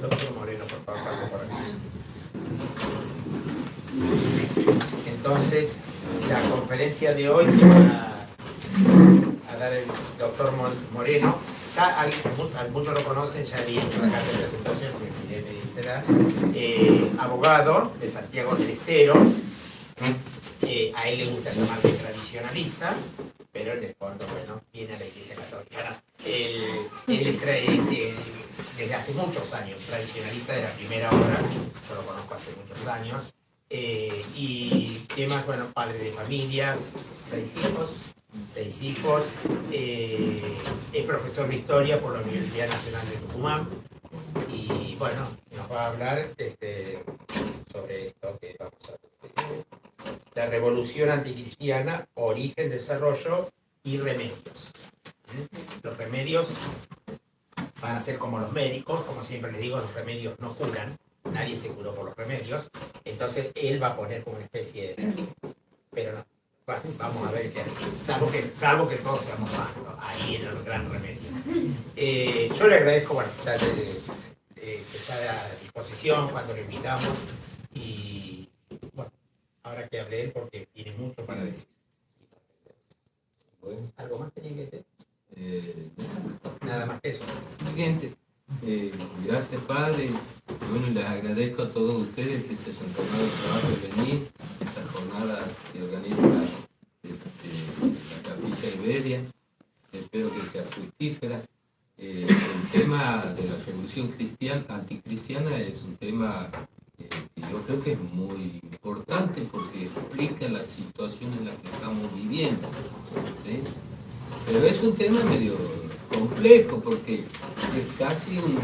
Doctor Moreno, por favor, pase por aquí. Entonces, la conferencia de hoy que va a dar el doctor Moreno, ya muchos lo conocen, ya había hecho la carta de presentación, que abogado de Santiago del Estero. A él le gusta llamarse tradicionalista, pero en el fondo, bueno, viene a la Iglesia Católica. Él es desde hace muchos años tradicionalista de la primera hora, yo lo conozco hace muchos años, y temas, bueno, padre de familias, seis hijos, es profesor de historia por la Universidad Nacional de Tucumán, y bueno, nos va a hablar sobre esto que vamos a decir. La revolución anticristiana, origen, desarrollo y remedios. Los remedios van a ser como los médicos, como siempre les digo, los remedios no curan, nadie se curó por los remedios, entonces él va a poner como una especie de... Pero no, bueno, vamos a ver qué hace, salvo que todos seamos sanos, ahí en el gran remedio. Yo le agradezco, bueno, ya que está a disposición cuando lo invitamos, y bueno, ahora que hable él porque tiene mucho para decir. Bueno, ¿algo más tenía que decir? Nada más que eso. Suficiente. Gracias, Padre. Bueno, les agradezco a todos ustedes que se hayan tomado el trabajo de venir a estas jornadas que organiza la Capilla Iberia. Espero que sea fructífera. El tema de la revolución anticristiana es un tema que yo creo que es muy importante porque explica la situación en la que estamos viviendo, ¿sí? Pero es un tema medio complejo porque es casi una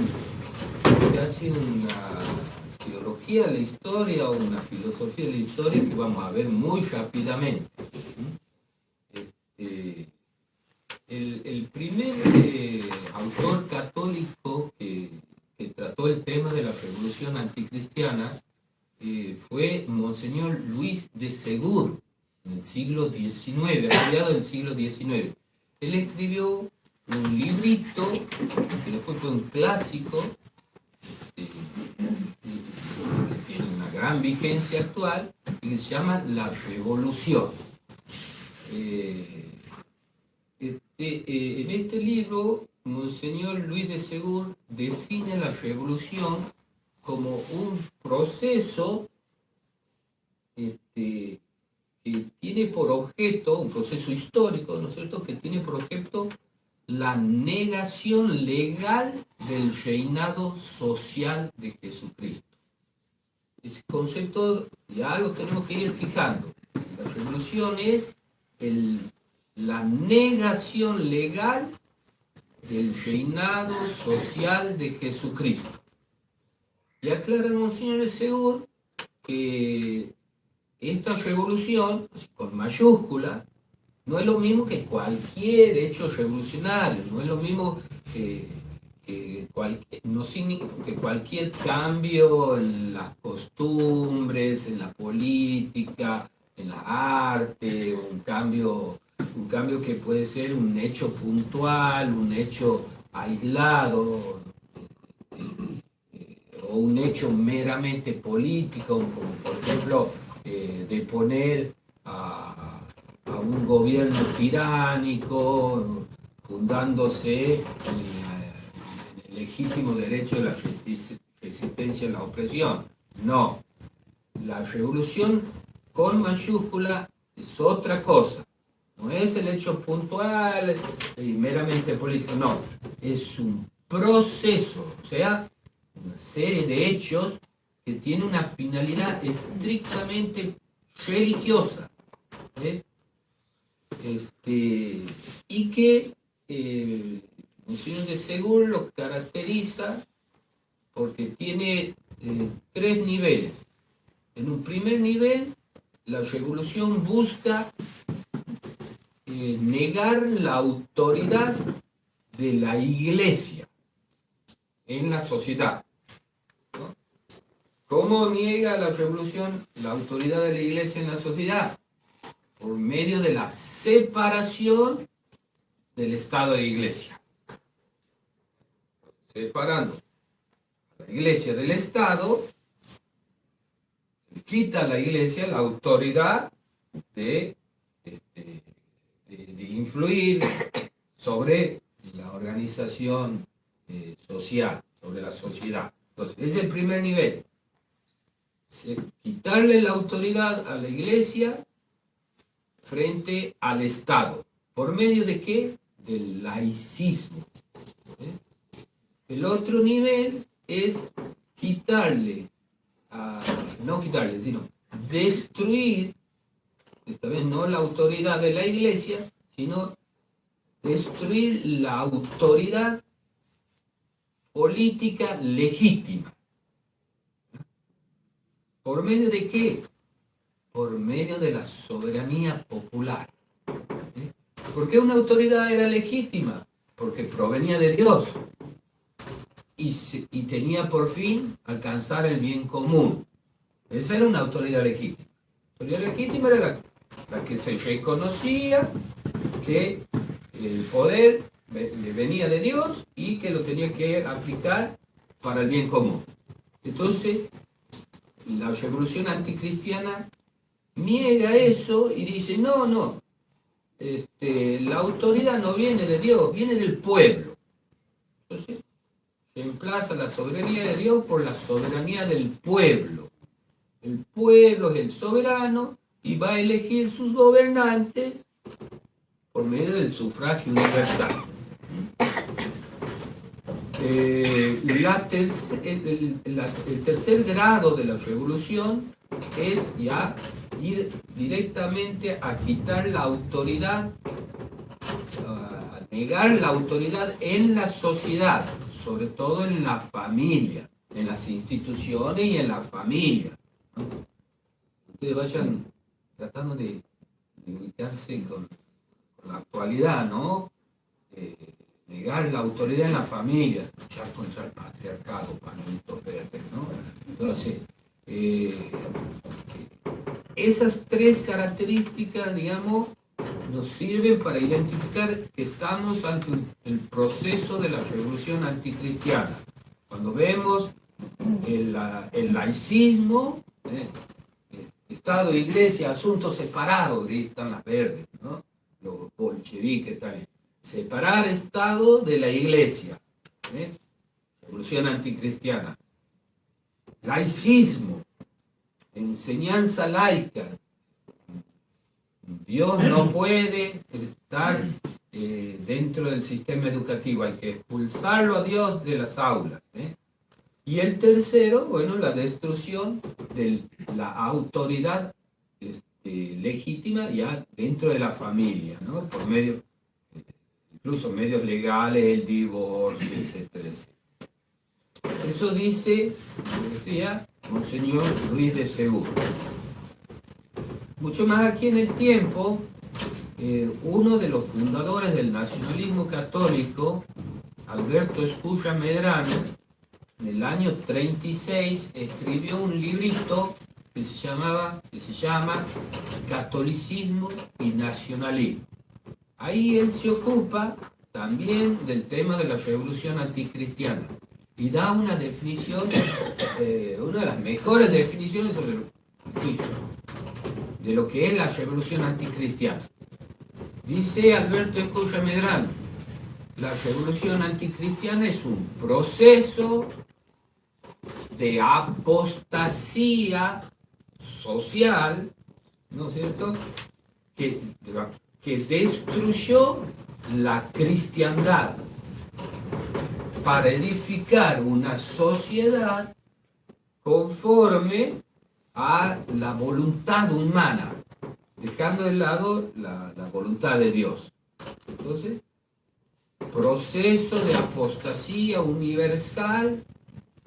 teología de la historia o una filosofía de la historia que vamos a ver muy rápidamente. El primer autor católico que trató el tema de la revolución anticristiana fue Monseñor Luis de Segur, en el siglo XIX, a mediados del siglo XIX. Él escribió un librito, que después fue un clásico, que tiene una gran vigencia actual, y que se llama La Revolución. En este libro, Monseñor Luis de Segur define la revolución como un proceso que tiene por objeto, un proceso histórico, ¿no es cierto?, que tiene por objeto la negación legal del reinado social de Jesucristo. Ese concepto ya lo tenemos que ir fijando. La revolución es la negación legal del reinado social de Jesucristo. Y aclara Monseñor Segur que esta revolución, con mayúscula, no es lo mismo que cualquier hecho revolucionario, no es lo mismo que cualquier cambio en las costumbres, en la política, en la arte, un cambio que puede ser un hecho puntual, un hecho aislado, o un hecho meramente político, como por ejemplo deponer a un gobierno tiránico, fundándose en el legítimo derecho de la resistencia a la opresión. No, la revolución con mayúscula es otra cosa. No es el hecho puntual y meramente político, no. Es un proceso, o sea, una serie de hechos que tiene una finalidad estrictamente religiosa. Y que Monseñor de Segur lo caracteriza porque tiene tres niveles. En un primer nivel, la revolución busca negar la autoridad de la Iglesia en la sociedad. ¿No? ¿Cómo niega la revolución la autoridad de la Iglesia en la sociedad? Por medio de la separación del Estado de Iglesia. Separando iglesia del Estado, quita a la iglesia la autoridad de influir sobre la organización social, sobre la sociedad. Entonces, ese es el primer nivel. Quitarle la autoridad a la iglesia frente al Estado. ¿Por medio de qué? Del laicismo. El otro nivel es sino destruir, esta vez no la autoridad de la iglesia, sino destruir la autoridad política legítima. ¿Por medio de qué? Por medio de la soberanía popular. ¿Por qué una autoridad era legítima? Porque provenía de Dios y tenía por fin alcanzar el bien común. Esa era una autoridad legítima. La autoridad legítima era la que se reconocía que el poder le venía de Dios y que lo tenía que aplicar para el bien común. Entonces, la revolución anticristiana niega eso y dice, no, la autoridad no viene de Dios, viene del pueblo. Entonces, reemplaza la soberanía de Dios por la soberanía del pueblo. El pueblo es el soberano y va a elegir sus gobernantes por medio del sufragio universal. El tercer grado de la revolución es ya ir directamente a quitar la autoridad, a negar la autoridad en la sociedad, sobre todo en la familia, en las instituciones y en la familia, ¿no? Ustedes vayan tratando de ubicarse con la actualidad, ¿no? Negar la autoridad en la familia, luchar contra el patriarcado, pañuelitos verdes, ¿no? Entonces, esas tres características, digamos, nos sirven para identificar que estamos ante el proceso de la revolución anticristiana. Cuando vemos el laicismo, Estado, Iglesia, asuntos separados, gritan las verdes, ¿no? Los bolcheviques también. Separar Estado de la Iglesia. Revolución anticristiana. Laicismo. Enseñanza laica. Dios no puede estar dentro del sistema educativo. Hay que expulsarlo a Dios de las aulas. Y el tercero, bueno, la destrucción de la autoridad legítima ya dentro de la familia, ¿no? Por medio, incluso medios legales, el divorcio, etcétera, etcétera. Eso dice, como decía, Monseñor Ruiz de Segur. Mucho más aquí en el tiempo, uno de los fundadores del nacionalismo católico, Alberto Esculla Medrano, en el año 36 escribió un librito que se llama Catolicismo y Nacionalismo. Ahí él se ocupa también del tema de la revolución anticristiana y da una definición, una de las mejores definiciones sobre de lo que es la revolución anticristiana. Dice Alberto Esculla Medrano, la revolución anticristiana es un proceso de apostasía social, ¿no es cierto?, que destruyó la cristiandad para edificar una sociedad conforme a la voluntad humana, dejando de lado la voluntad de Dios. Entonces, proceso de apostasía universal,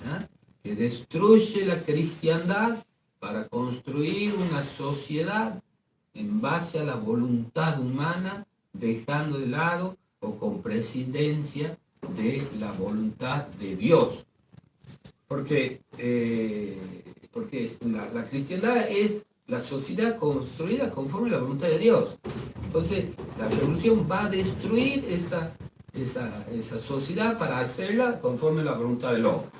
¿eh?, que destruye la cristiandad para construir una sociedad en base a la voluntad humana, dejando de lado o con presidencia de la voluntad de Dios. Porque la cristiandad es la sociedad construida conforme a la voluntad de Dios. Entonces, la revolución va a destruir esa sociedad para hacerla conforme a la voluntad del hombre.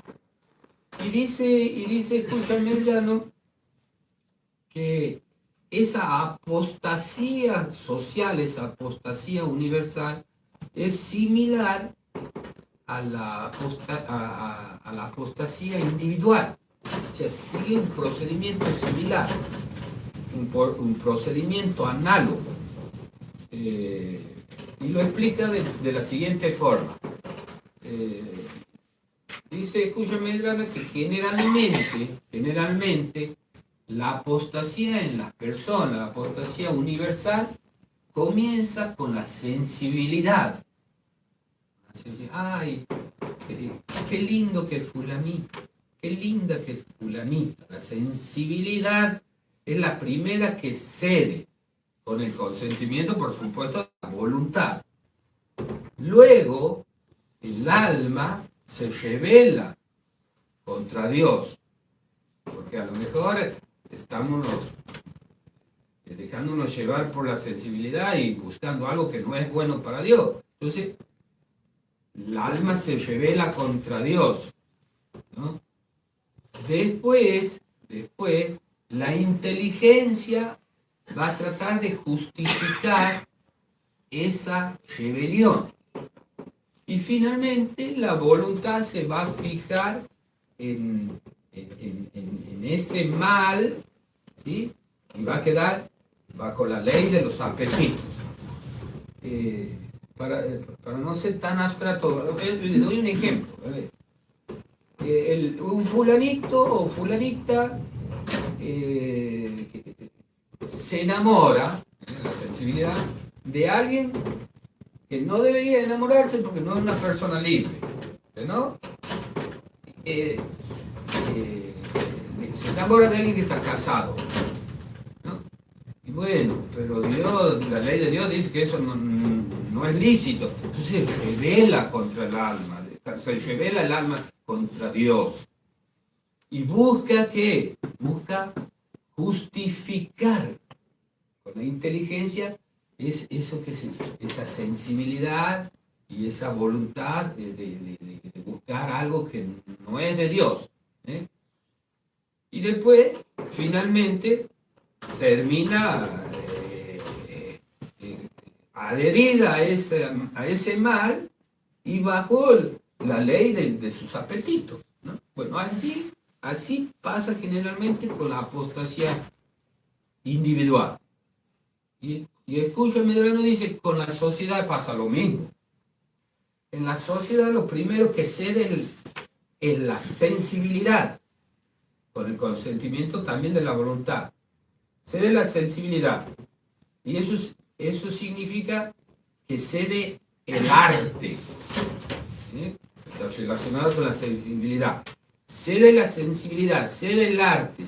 y dice Escucha Medrano que esa apostasía social, esa apostasía universal, es similar a la apostasía individual. O sea, sigue un procedimiento similar, un procedimiento análogo. Y lo explica de la siguiente forma. Dice Cuyo Medrano que generalmente la apostasía en las personas, la apostasía universal, comienza con la sensibilidad. Ay, qué lindo que es fulanito, qué linda que es fulanita. La sensibilidad es la primera que cede, con el consentimiento, por supuesto, de la voluntad. Luego, el alma se revela contra Dios, porque a lo mejor estamos dejándonos llevar por la sensibilidad y buscando algo que no es bueno para Dios. Entonces, el alma se revela contra Dios, ¿no? Después, la inteligencia va a tratar de justificar esa rebelión. Y finalmente la voluntad se va a fijar en ese mal, ¿sí? Y va a quedar bajo la ley de los apetitos. Para no ser tan abstracto, le doy un ejemplo. Un fulanito o fulanita se enamora, la sensibilidad, de alguien que no debería enamorarse porque no es una persona libre, ¿no? Se enamora de alguien que está casado, ¿no? Y bueno, pero Dios, la ley de Dios dice que eso no es lícito. Entonces se revela contra el alma, se revela el alma contra Dios. Y busca ¿qué? Busca justificar con la inteligencia esa sensibilidad y esa voluntad de buscar algo que no es de Dios. Y después, finalmente, termina adherida a ese mal y bajo la ley de sus apetitos, ¿no? Bueno, así pasa generalmente con la apostasía individual. Y Escucha Medrano dice, con la sociedad pasa lo mismo. En la sociedad lo primero que cede es la sensibilidad, con el consentimiento también de la voluntad. Cede la sensibilidad. Y eso significa que cede el arte. Está relacionado con la sensibilidad. Cede la sensibilidad, cede el arte.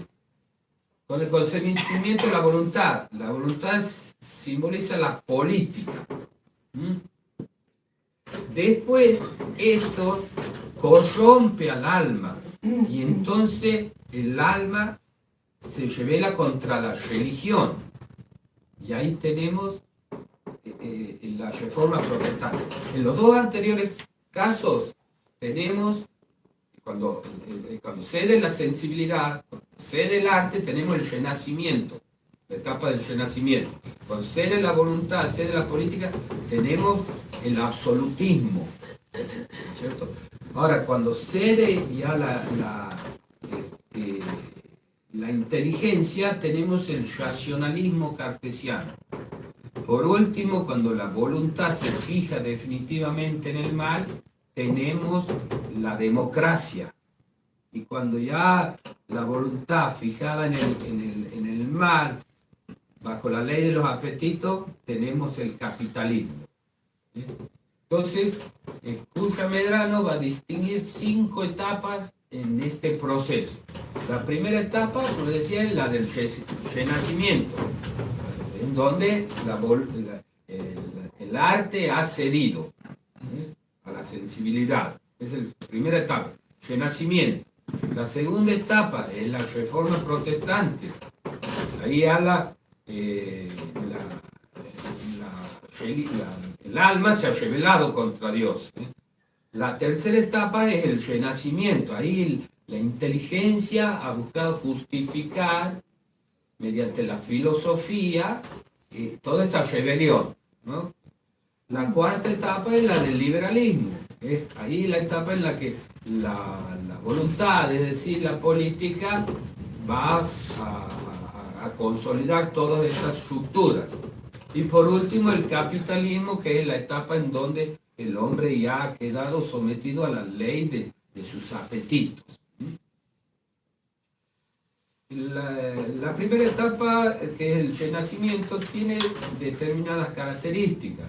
Con el consentimiento de la voluntad. La voluntad simboliza la política. Después eso corrompe al alma y entonces el alma se revela contra la religión. Y ahí tenemos la reforma protestante. En los dos anteriores casos tenemos, cuando cede la sensibilidad, cede el arte, tenemos el renacimiento, la etapa del renacimiento. Cuando cede la voluntad, cede la política, tenemos el absolutismo, ¿cierto? Ahora, cuando cede ya la inteligencia, tenemos el racionalismo cartesiano. Por último, cuando la voluntad se fija definitivamente en el mal, tenemos la democracia. Y cuando ya la voluntad fijada en el mal, bajo la ley de los apetitos, tenemos el capitalismo. Entonces, Escucha Medrano va a distinguir 5 etapas en este proceso. La primera etapa, como decía, es la del renacimiento, en donde el arte ha cedido a la sensibilidad. Es la primera etapa, renacimiento. La segunda etapa es la reforma protestante. Ahí habla el alma se ha rebelado contra Dios. La tercera etapa es el renacimiento. Ahí La inteligencia ha buscado justificar mediante la filosofía toda esta rebelión, ¿no? La cuarta etapa es la del liberalismo. Es ahí la etapa en la que la voluntad, es decir, la política, va a consolidar todas estas estructuras. Y por último, el capitalismo, que es la etapa en donde el hombre ya ha quedado sometido a la ley de sus apetitos. La primera etapa, que es el renacimiento, tiene determinadas características.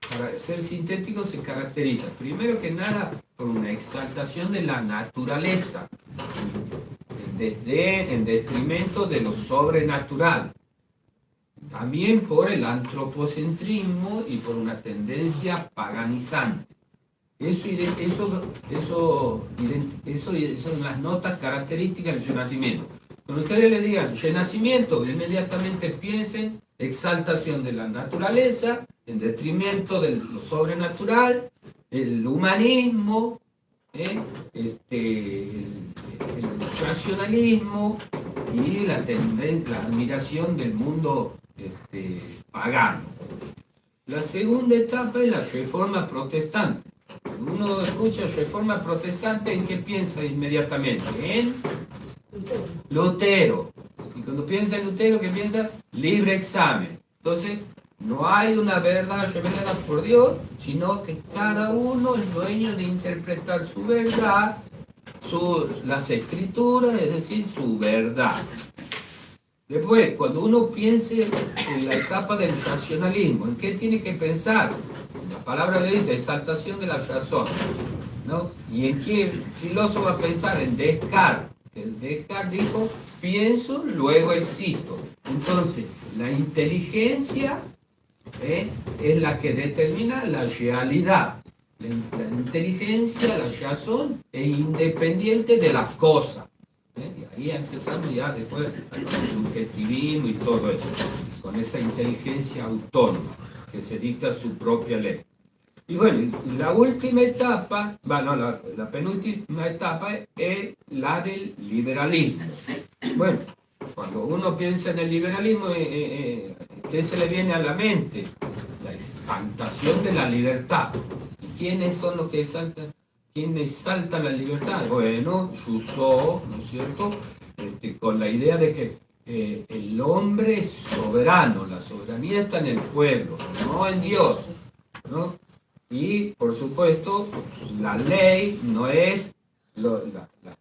Para ser sintético se caracteriza, primero que nada, por una exaltación de la naturaleza, en detrimento de lo sobrenatural. También por el antropocentrismo y por una tendencia paganizante. Eso son las notas características del Renacimiento. Cuando ustedes le digan Renacimiento, inmediatamente piensen exaltación de la naturaleza, en detrimento de lo sobrenatural, el humanismo, el racionalismo y la admiración del mundo pagano. La segunda etapa es la reforma protestante. Cuando uno escucha reforma protestante, ¿en qué piensa inmediatamente? En Lutero. Y cuando piensa en Lutero, ¿qué piensa? Libre examen. Entonces, no hay una verdad revelada por Dios, sino que cada uno es dueño de interpretar su verdad, las escrituras, es decir, su verdad. Después, cuando uno piense en la etapa del racionalismo, ¿en qué tiene que pensar? La palabra le dice exaltación de la razón, ¿no? ¿Y en qué filósofo va a pensar? En Descartes. Descartes dijo, pienso, luego existo. Entonces, la inteligencia es la que determina la realidad. La inteligencia, la razón, es independiente de las cosas. Y ahí empezamos ya después con el subjetivismo y todo eso, con esa inteligencia autónoma que se dicta su propia ley. Y bueno, la última etapa, bueno, la penúltima etapa es la del liberalismo. Bueno, cuando uno piensa en el liberalismo, ¿qué se le viene a la mente? La exaltación de la libertad. ¿Y quiénes son los que exaltan? ¿Quién exalta la libertad? Bueno, Rousseau, ¿no es cierto? Con la idea de que el hombre es soberano, la soberanía está en el pueblo, no en Dios, ¿no? Y, por supuesto, la ley no es la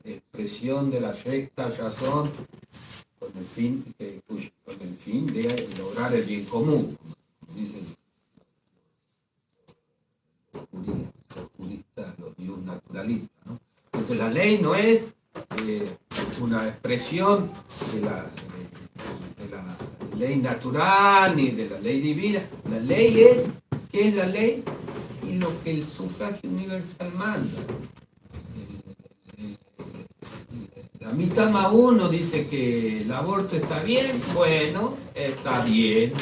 expresión de la recta razón con el fin de lograr el bien común, como dicen los juristas, los naturalistas, ¿no? Entonces la ley no es una expresión de la ley natural ni de la ley divina. La ley es, ¿qué es la ley? Y lo que el sufragio universal manda. La mitad más uno dice que el aborto está bien, bueno, está bien,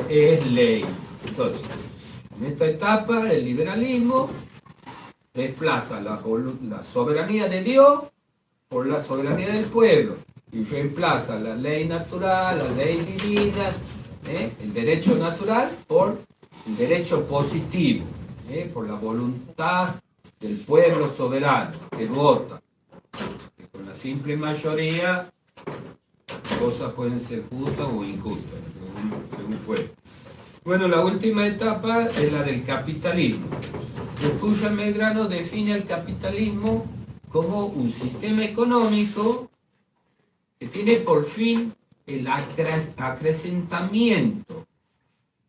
es ley. Entonces, en esta etapa del liberalismo desplaza la soberanía de Dios por la soberanía del pueblo y reemplaza la ley natural, la ley divina, el derecho natural por el derecho positivo, por la voluntad del pueblo soberano que vota. Que con la simple mayoría las cosas pueden ser justas o injustas, según fuere. Bueno, la última etapa es la del capitalismo. Cuyo Medrano define el capitalismo como un sistema económico que tiene por fin el acrecentamiento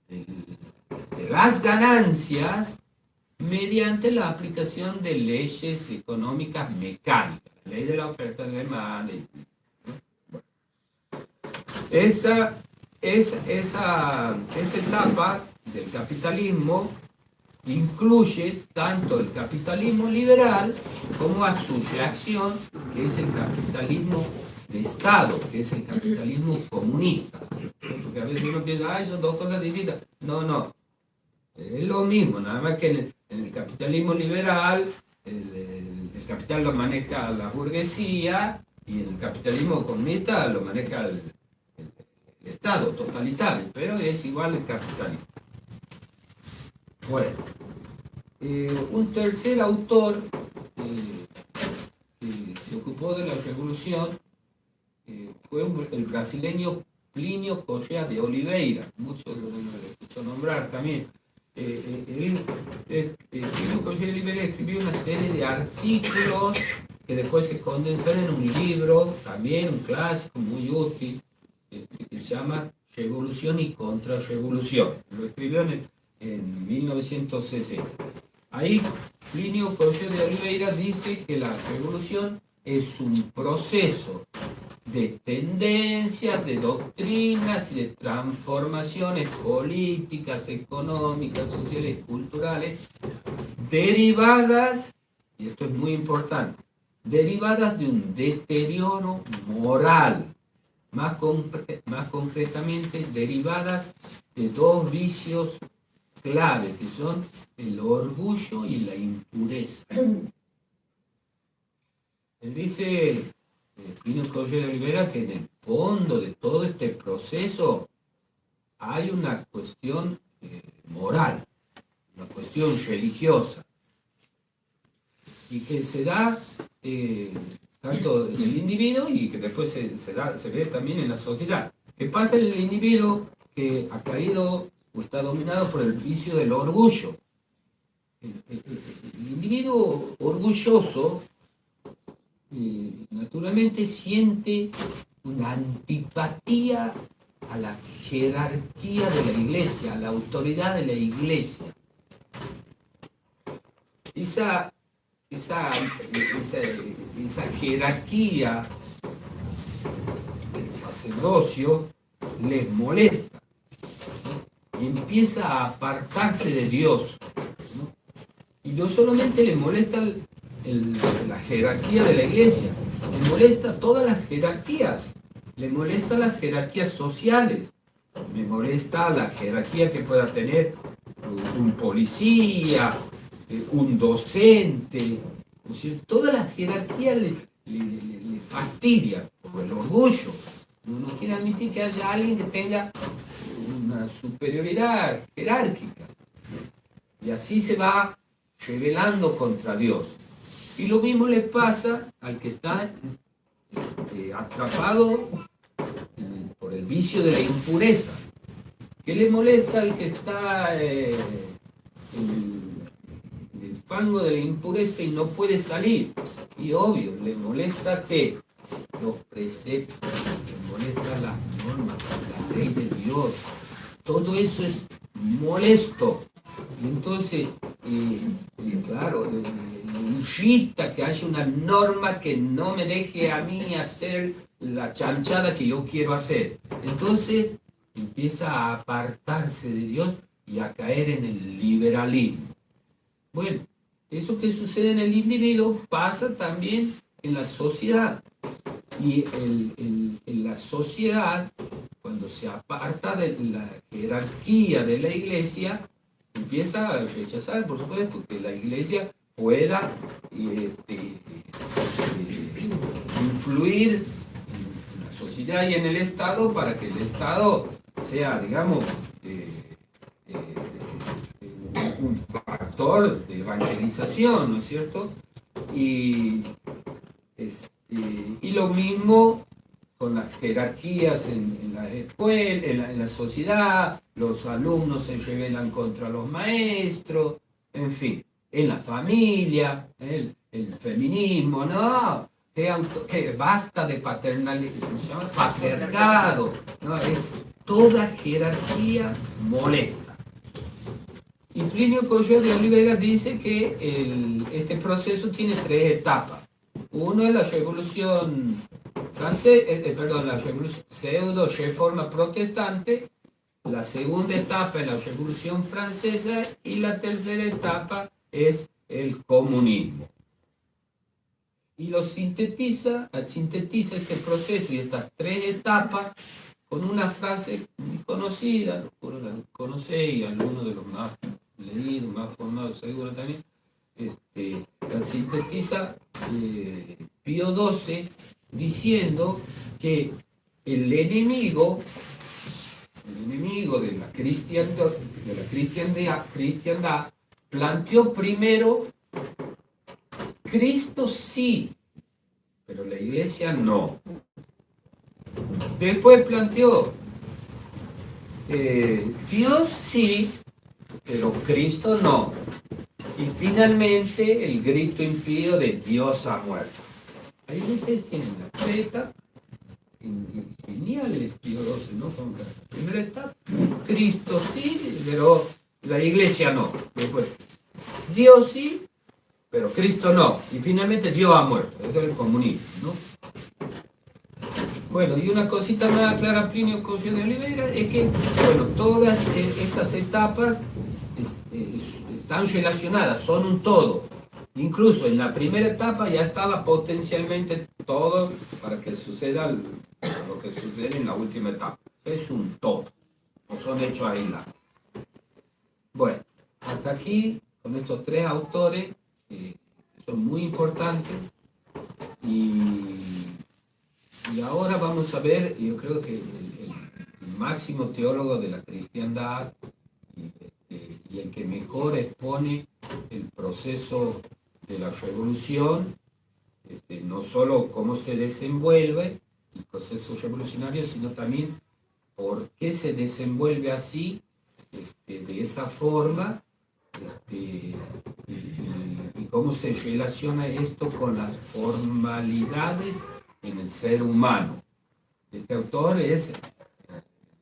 de las ganancias mediante la aplicación de leyes económicas mecánicas, la ley de la oferta y la demanda. Esa etapa del capitalismo incluye tanto el capitalismo liberal como a su reacción, que es el capitalismo de Estado, que es el capitalismo comunista. Porque a veces uno piensa, son dos cosas distintas. No, es lo mismo, nada más que en el capitalismo liberal el capital lo maneja la burguesía y en el capitalismo comunista lo maneja el Estado totalitario, pero es igual el capitalismo. Bueno, un tercer autor que se ocupó de la revolución fue el brasileño Plínio Corrêa de Oliveira, muchos lo escuchó nombrar también. Plínio Corrêa de Oliveira escribió una serie de artículos que después se condensaron en un libro, también un clásico muy útil, que se llama Revolución y Contrarrevolución. Lo escribió en 1960. Ahí Plínio Corrêa de Oliveira dice que la revolución es un proceso de tendencias, de doctrinas y de transformaciones políticas, económicas, sociales y culturales derivadas, y esto es muy importante, derivadas de un deterioro moral, más concretamente derivadas de dos vicios clave, que son el orgullo y la impureza. Él dice, Plínio Corrêa de Oliveira, que en el fondo de todo este proceso hay una cuestión moral, una cuestión religiosa, y que se da tanto en el individuo y que después se ve también en la sociedad. ¿Qué pasa en el individuo que ha caído o está dominado por el vicio del orgullo? El individuo orgulloso naturalmente siente una antipatía a la jerarquía de la iglesia, a la autoridad de la iglesia. Esa jerarquía del sacerdocio les molesta, ¿no? Y empieza a apartarse de Dios, ¿no? Y no solamente les molesta la jerarquía de la iglesia, le molesta todas las jerarquías, le molesta las jerarquías sociales, me molesta la jerarquía que pueda tener un policía, un docente, ¿no es cierto? Toda la jerarquía le fastidia por el orgullo. No quiere admitir que haya alguien que tenga una superioridad jerárquica. Y así se va rebelando contra Dios. Y lo mismo le pasa al que está atrapado por el vicio de la impureza. ¿Qué le molesta al que está en el fango de la impureza y no puede salir? Y obvio, le molesta que los preceptos, le molesta las normas, la ley de Dios. Todo eso es molesto. Y entonces, claro, me irrita que haya una norma que no me deje a mí hacer la chanchada que yo quiero hacer. Entonces empieza a apartarse de Dios y a caer en el liberalismo. Bueno, eso que sucede en el individuo pasa también en la sociedad. Y en la sociedad, cuando se aparta de la jerarquía de la iglesia, empieza a rechazar, por supuesto, que la iglesia pueda influir en la sociedad y en el Estado para que el Estado sea, digamos, un factor de evangelización, ¿no es cierto? Y lo mismo con las jerarquías en la escuela, en la sociedad, los alumnos se rebelan contra los maestros, en fin, en la familia, el feminismo, no, que basta de patriarcado, ¿no? Toda jerarquía molesta. Y Plínio Corrêa de Oliveira dice que este proceso tiene tres etapas. Uno es la revolución francesa, la pseudo-reforma protestante. La segunda etapa es la revolución francesa y la tercera etapa es el comunismo. Y lo sintetiza este proceso y estas tres etapas con una frase muy conocida, la conocéis, y algunos de los más leídos, más formados seguro también, la sintetiza Pío XII diciendo que el enemigo de la cristiandad planteó primero: Cristo sí, pero la iglesia no. Después planteó: Dios sí, pero Cristo no. Y finalmente el grito impío de Dios ha muerto. Ahí ustedes tienen la treta. Genial el Pío XII, ¿no? Como que la primera etapa, Cristo sí, pero la iglesia no. Después, Dios sí, pero Cristo no. Y finalmente Dios ha muerto. Eso es el comunismo, ¿no? Bueno, y una cosita más clara, Plinio Cosio de Oliveira, es que, bueno, todas estas etapas están relacionadas, son un todo. Incluso en la primera etapa ya estaba potencialmente todo para que suceda lo que sucede en la última etapa. Es un todo, no son hechos aislados. Bueno, hasta aquí con estos tres autores que son muy importantes y ahora vamos a ver, yo creo que el máximo teólogo de la cristiandad y el que mejor expone el proceso de la revolución, no solo cómo se desenvuelve el proceso revolucionario, sino también por qué se desenvuelve así, de esa forma, y cómo se relaciona esto con las formalidades en el ser humano. Este autor es el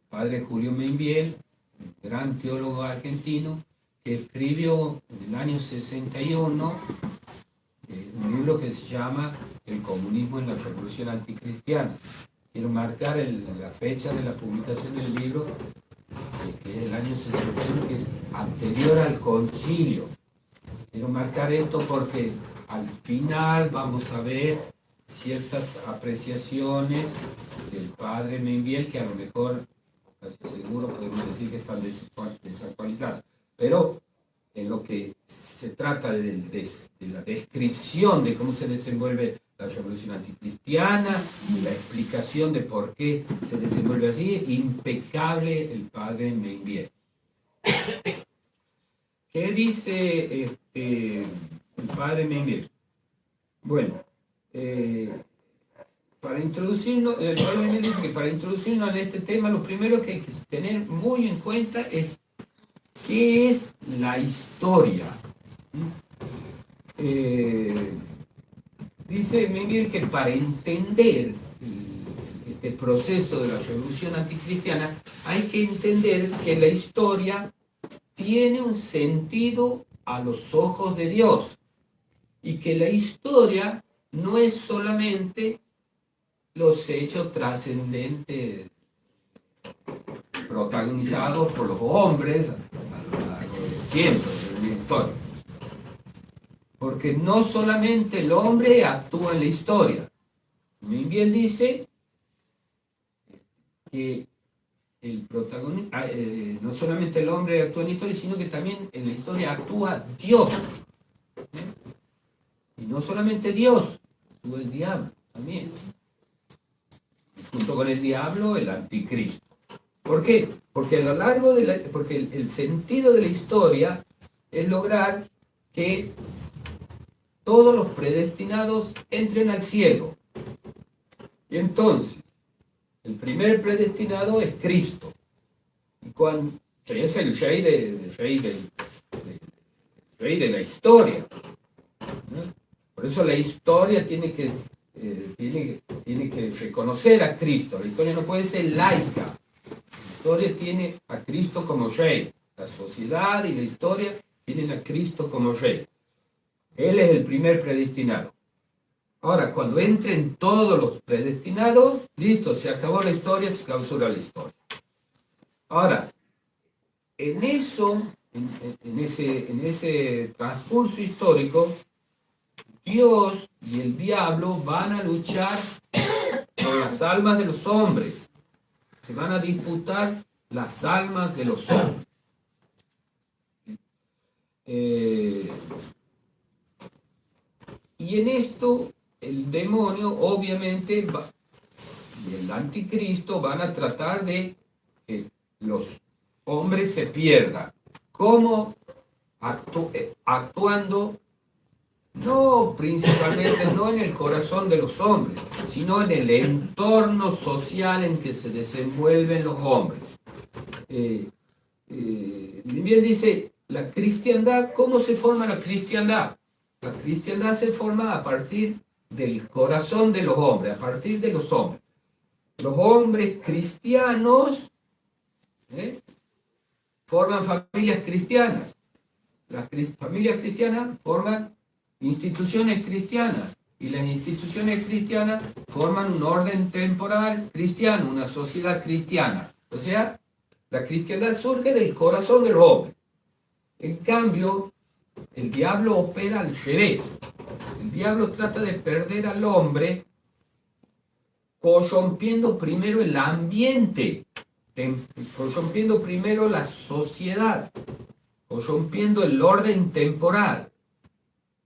padre Julio Mainviel, un gran teólogo argentino, que escribió en el año 61 un libro que se llama El comunismo en la revolución anticristiana. Quiero marcar la fecha de la publicación del libro, que es el año 61, que es anterior al concilio. Quiero marcar esto porque al final vamos a ver ciertas apreciaciones del padre Mainviel que a lo mejor, casi seguro, podemos decir que están desactualizadas. Pero en lo que se trata de la descripción de cómo se desenvuelve la revolución anticristiana y la explicación de por qué se desenvuelve así, impecable el padre Mainviel. ¿Qué dice el padre Mainviel? Bueno, para introducirnos, el padre Mainviel dice que para introducirnos en este tema, lo primero que hay que tener muy en cuenta es ¿qué es la historia? Dice Mainviel que para entender este proceso de la revolución anticristiana hay que entender que la historia tiene un sentido a los ojos de Dios y que la historia no es solamente los hechos trascendentes protagonizados por los hombres a lo largo del tiempo, de la historia. Porque no solamente el hombre actúa en la historia. Mainviel dice que el protagonista, no solamente el hombre actúa en la historia, sino que también en la historia actúa Dios. Y no solamente Dios, actúa el diablo también. Y junto con el diablo, el anticristo. ¿Por qué? Porque a lo largo porque el sentido de la historia es lograr que todos los predestinados entren al cielo. Y entonces, el primer predestinado es Cristo, que es el rey de la historia. ¿No? Por eso la historia tiene que reconocer a Cristo. La historia no puede ser laica. La historia tiene a Cristo como rey. La sociedad y la historia tienen a Cristo como rey. Él es el primer predestinado. Ahora, cuando entren todos los predestinados, listo, se acabó la historia, se clausura la historia. Ahora, en ese transcurso histórico, Dios y el diablo van a luchar por las almas de los hombres. Se van a disputar las almas de los hombres. Y en esto el demonio obviamente y el anticristo van a tratar de que los hombres se pierdan. ¿Cómo? Actuando no principalmente no en el corazón de los hombres, sino en el entorno social en que se desenvuelven los hombres. Bien dice, la cristiandad, ¿cómo se forma la cristiandad? La cristiandad se forma a partir del corazón de los hombres, a partir de los hombres. Los hombres cristianos forman familias cristianas. Las familias cristianas forman instituciones cristianas. Y las instituciones cristianas forman un orden temporal cristiano, una sociedad cristiana. O sea, la cristiandad surge del corazón del hombre. En cambio, el diablo opera al revés. El diablo trata de perder al hombre corrompiendo primero el ambiente, corrompiendo primero la sociedad, corrompiendo el orden temporal,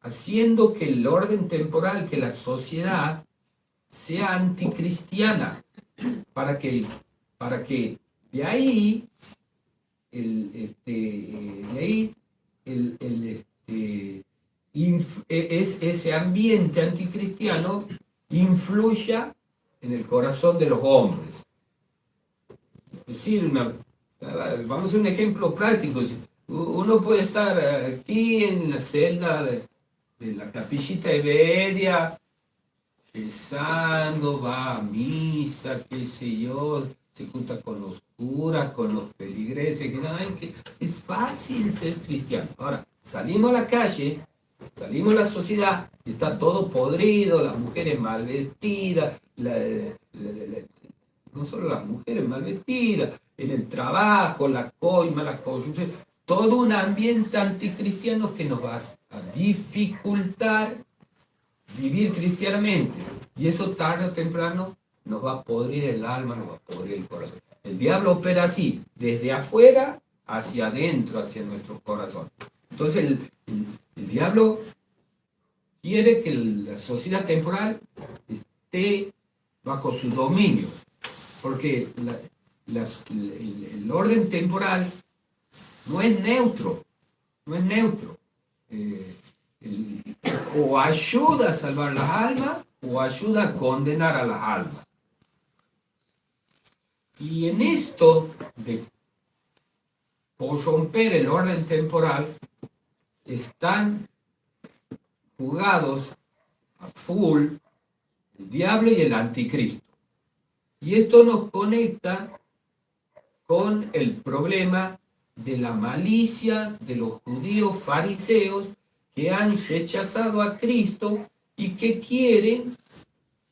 haciendo que el orden temporal, que la sociedad sea anticristiana, para que de ahí ese ambiente anticristiano influya en el corazón de los hombres. Es decir, vamos a hacer un ejemplo práctico. Uno puede estar aquí en la celda de la capillita de Bedia, rezando, va a misa, qué sé yo, se junta con los curas, con los feligreses, que es fácil ser cristiano. Ahora, salimos a la calle, salimos a la sociedad, está todo podrido, las mujeres mal vestidas, no solo las mujeres mal vestidas, en el trabajo, la coima, la corrupción, todo un ambiente anticristiano que nos va a dificultar vivir cristianamente. Y eso tarde o temprano nos va a podrir el alma, nos va a podrir el corazón. El diablo opera así, desde afuera hacia adentro, hacia nuestro corazón. Entonces el diablo quiere que la sociedad temporal esté bajo su dominio, porque el orden temporal no es neutro, o ayuda a salvar las almas o ayuda a condenar a las almas. Y en esto de corromper el orden temporal están jugados a full el diablo y el anticristo. Y esto nos conecta con el problema de la malicia de los judíos fariseos que han rechazado a Cristo y que quieren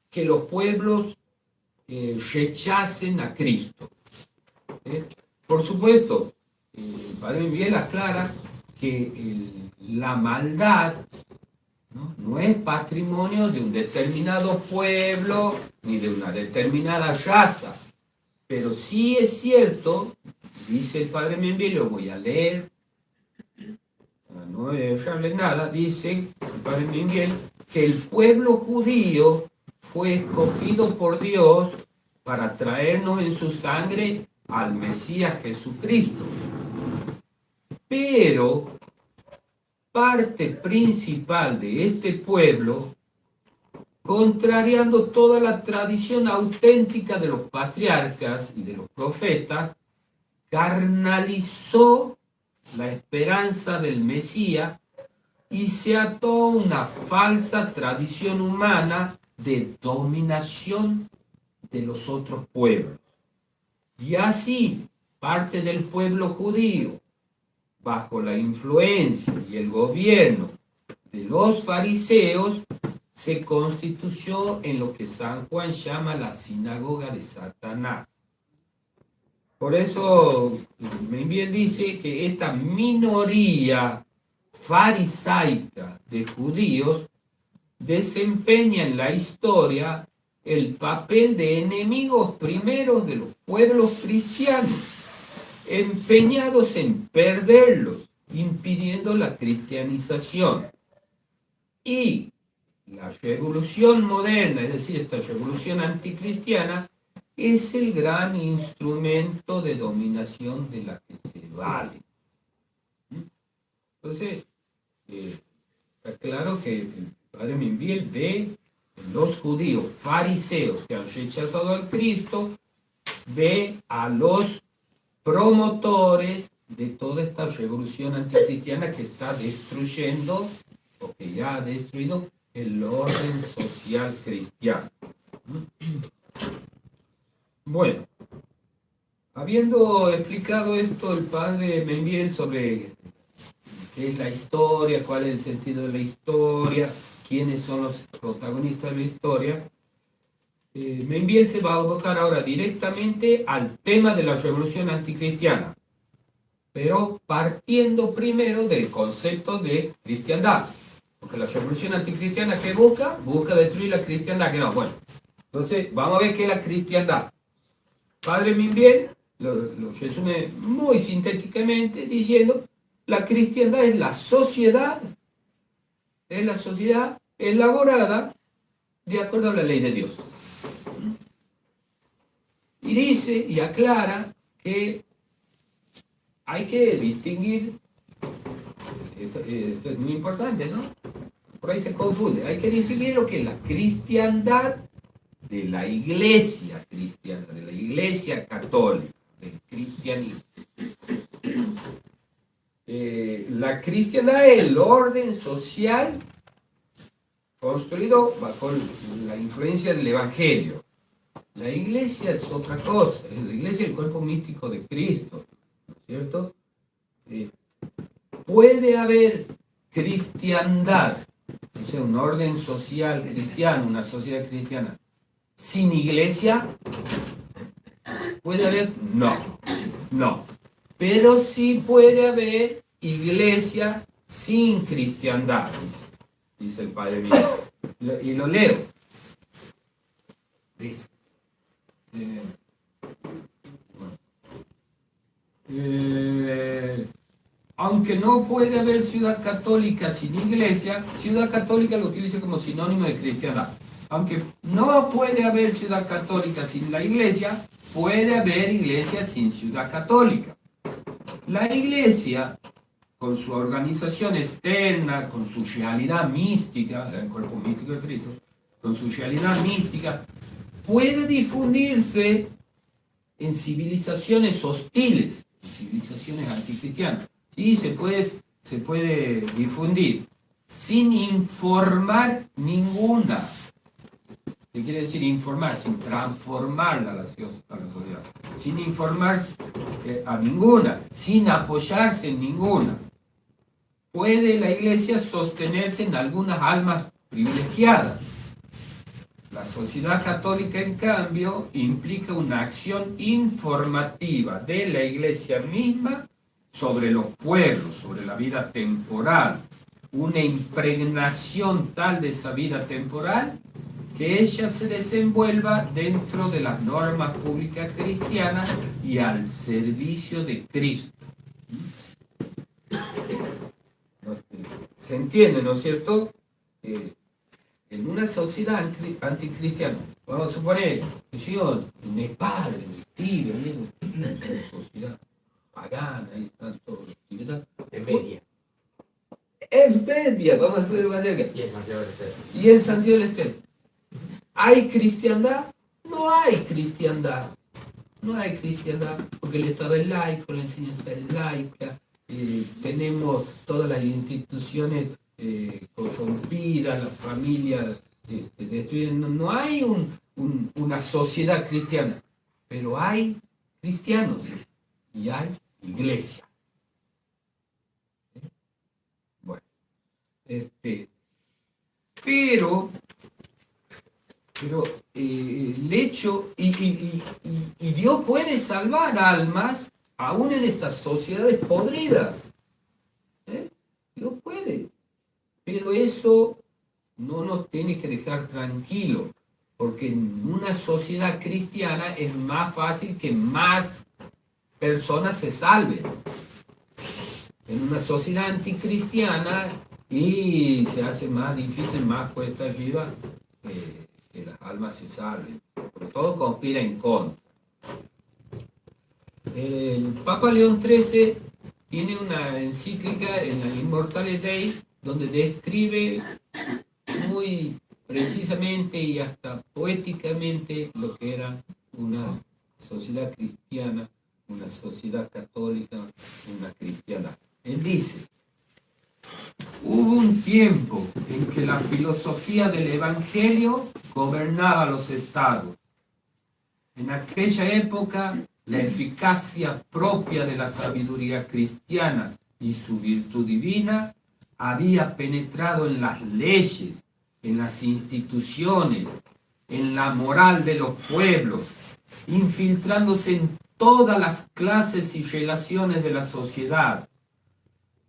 que los pueblos rechacen a Cristo. Por supuesto, el Padre Miguel aclara que la maldad no es patrimonio de un determinado pueblo ni de una determinada raza, pero sí es cierto, dice el Padre Miguel, lo voy a leer, no voy a dejarle nada, dice el Padre Miguel que el pueblo judío fue escogido por Dios para traernos en su sangre al Mesías Jesucristo. Pero parte principal de este pueblo, contrariando toda la tradición auténtica de los patriarcas y de los profetas, carnalizó la esperanza del Mesías y se ató a una falsa tradición humana de dominación de los otros pueblos. Y así, parte del pueblo judío, bajo la influencia y el gobierno de los fariseos, se constituyó en lo que San Juan llama la sinagoga de Satanás. Por eso, bien dice que esta minoría farisaica de judíos desempeña en la historia el papel de enemigos primeros de los pueblos cristianos, empeñados en perderlos, impidiendo la cristianización. Y la revolución moderna, es decir, esta revolución anticristiana, es el gran instrumento de dominación de la que se vale. Entonces, está claro que el padre Membiel ve en los judíos fariseos que han rechazado al Cristo, ve a los promotores de toda esta revolución anticristiana que está destruyendo, o que ya ha destruido, el orden social cristiano. Bueno, habiendo explicado esto el padre Membiel sobre qué es la historia, cuál es el sentido de la historia, quiénes son los protagonistas de la historia, Membiel se va a abocar ahora directamente al tema de la revolución anticristiana, pero partiendo primero del concepto de cristiandad, porque la revolución anticristiana que busca destruir la cristiandad, que no, bueno, entonces vamos a ver qué es la cristiandad. Padre Membiel lo resume muy sintéticamente diciendo: la cristiandad es la sociedad elaborada de acuerdo a la ley de Dios. Y dice y aclara que hay que distinguir, esto es muy importante, ¿no? Por ahí se confunde, hay que distinguir lo que es la cristiandad de la iglesia cristiana, de la iglesia católica, del cristianismo. La cristiandad es el orden social construido bajo la influencia del evangelio. La iglesia es otra cosa, la iglesia es el cuerpo místico de Cristo, ¿no es cierto? Puede haber cristiandad, o sea, un orden social cristiano, una sociedad cristiana, sin iglesia. ¿Puede haber? No. Pero sí puede haber iglesia sin cristiandad, dice el padre mío. Y lo leo. Dice, aunque no puede haber ciudad católica sin iglesia, ciudad católica lo utiliza como sinónimo de cristiandad. Aunque no puede haber ciudad católica sin la iglesia, puede haber iglesia sin ciudad católica. La iglesia, con su organización externa, con su realidad mística, el cuerpo místico de Cristo, con su realidad mística, puede difundirse en civilizaciones hostiles, en civilizaciones anticristianas. Sí, se puede difundir sin informar ninguna. ¿Qué quiere decir informar? Sin transformarla a la sociedad. Sin informar a ninguna, sin apoyarse en ninguna. Puede la iglesia sostenerse en algunas almas privilegiadas. La sociedad católica, en cambio, implica una acción informativa de la iglesia misma sobre los pueblos, sobre la vida temporal. Una impregnación tal de esa vida temporal que ella se desenvuelva dentro de las normas públicas cristianas y al servicio de Cristo. ¿Se entiende, no es cierto? En una sociedad anticristiana, vamos a suponer que yo en Nepal, en Tibet, en una sociedad pagana, ahí están todos los tibetanos. En Bedia, vamos a hacer más cerca. Y en Santiago del Estero. Y en Santiago del Estero. ¿Hay cristiandad? No hay cristiandad. No hay cristiandad, porque el Estado es laico, la enseñanza es laica, tenemos todas las instituciones corrompidas, las familias destruidas. No hay una sociedad cristiana, pero hay cristianos y hay iglesia. Bueno, pero el hecho, y Dios puede salvar almas aún en estas sociedades podridas. Dios puede. Pero eso no nos tiene que dejar tranquilos, porque en una sociedad cristiana es más fácil que más personas se salven. En una sociedad anticristiana y se hace más difícil, más cuesta arriba que las almas se salven. Pero todo conspira en contra. El Papa León XIII tiene una encíclica en la Immortale Dei donde describe muy precisamente y hasta poéticamente lo que era una sociedad cristiana, una sociedad católica, una cristiana. Él dice: hubo un tiempo en que la filosofía del Evangelio gobernaba los estados. En aquella época, la eficacia propia de la sabiduría cristiana y su virtud divina había penetrado en las leyes, en las instituciones, en la moral de los pueblos, infiltrándose en todas las clases y relaciones de la sociedad.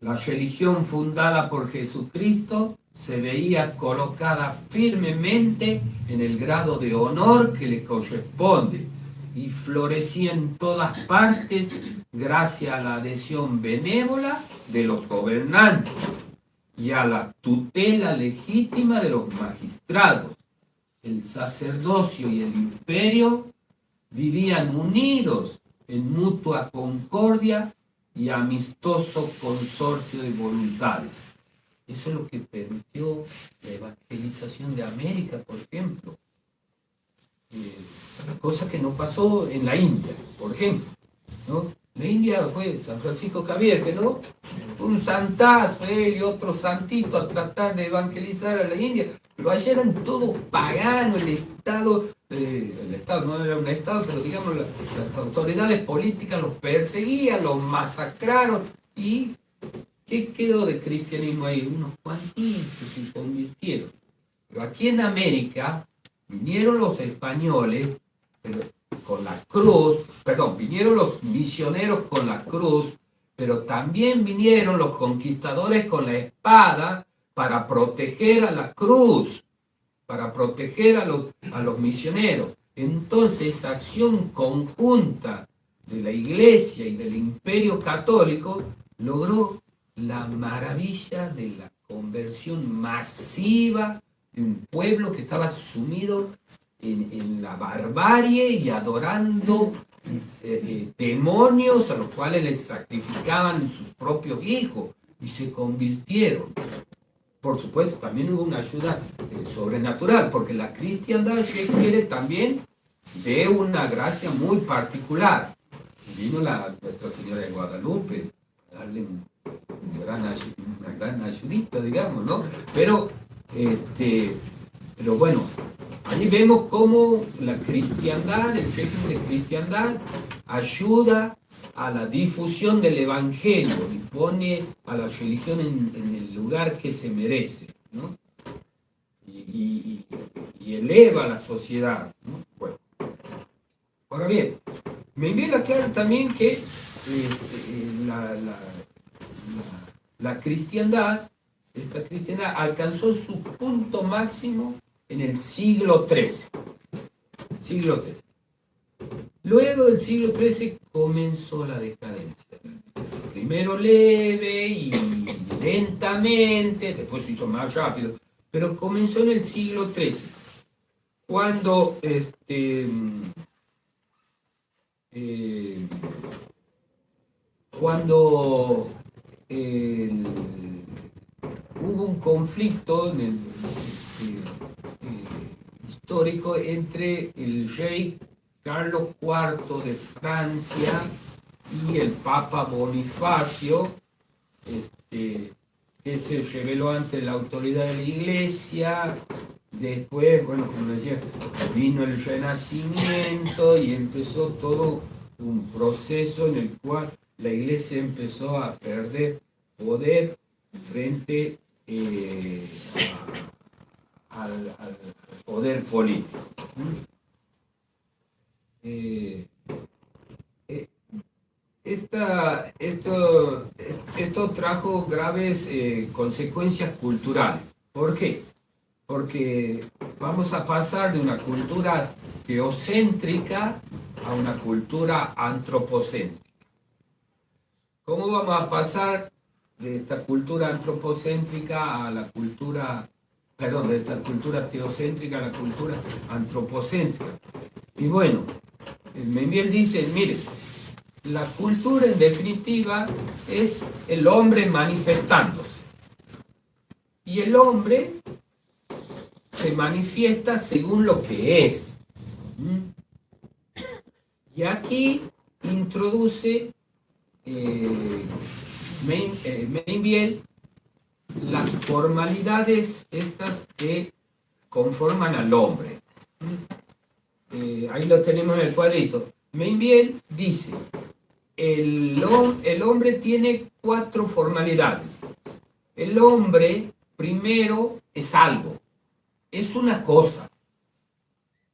La religión fundada por Jesucristo se veía colocada firmemente en el grado de honor que le corresponde y florecía en todas partes gracias a la adhesión benévola de los gobernantes y a la tutela legítima de los magistrados. El sacerdocio y el imperio vivían unidos en mutua concordia y amistoso consorcio de voluntades. Eso es lo que permitió la evangelización de América, por ejemplo. Cosa que no pasó en la India, por ejemplo, ¿no? La India fue San Francisco Javier, que no, un santazo, él y otro santito a tratar de evangelizar a la India, pero allá eran todos paganos, el Estado no era un Estado, pero digamos las autoridades políticas los perseguían, los masacraron. ¿Y qué quedó de cristianismo ahí? Unos cuantitos se convirtieron. Pero aquí en América vinieron los españoles con la cruz, vinieron los misioneros con la cruz, pero también vinieron los conquistadores con la espada para proteger a la cruz, para proteger a los misioneros. Entonces, esa acción conjunta de la Iglesia y del Imperio Católico logró la maravilla de la conversión masiva de un pueblo que estaba sumido en la barbarie y adorando demonios a los cuales les sacrificaban sus propios hijos y se convirtieron. Por supuesto, también hubo una ayuda sobrenatural, porque la cristiandad requiere también de una gracia muy particular. Vino Nuestra Señora de Guadalupe a darle una gran ayudita, digamos, ¿no? Pero bueno, ahí vemos cómo la cristiandad, el régimen de cristiandad, ayuda a la difusión del Evangelio y pone a la religión en el lugar que se merece, ¿no? Y eleva a la sociedad, ¿no? Bueno, ahora bien, me queda claro también que la cristiandad, esta cristiandad alcanzó su punto máximo en el siglo XIII. Luego del siglo XIII comenzó la decadencia. Primero leve y lentamente, después se hizo más rápido, pero comenzó en el siglo XIII, cuando hubo un conflicto en el histórico entre el rey Carlos IV de Francia y el Papa Bonifacio, que se rebeló ante la autoridad de la Iglesia. Después, bueno, como decía, vino el Renacimiento y empezó todo un proceso en el cual la Iglesia empezó a perder poder frente al poder político. Esto trajo graves consecuencias culturales. ¿Por qué? Porque vamos a pasar de una cultura teocéntrica a una cultura antropocéntrica. ¿Cómo vamos a pasar de esta cultura antropocéntrica a la cultura, perdón, de esta cultura teocéntrica a la cultura antropocéntrica. Y bueno, Membiel dice, mire, la cultura en definitiva es el hombre manifestándose. Y el hombre se manifiesta según lo que es. Y aquí introduce Membiel las formalidades estas que conforman al hombre. Ahí lo tenemos en el cuadrito. Membiel dice, el hombre tiene 4 formalidades. El hombre, primero, es algo, es una cosa.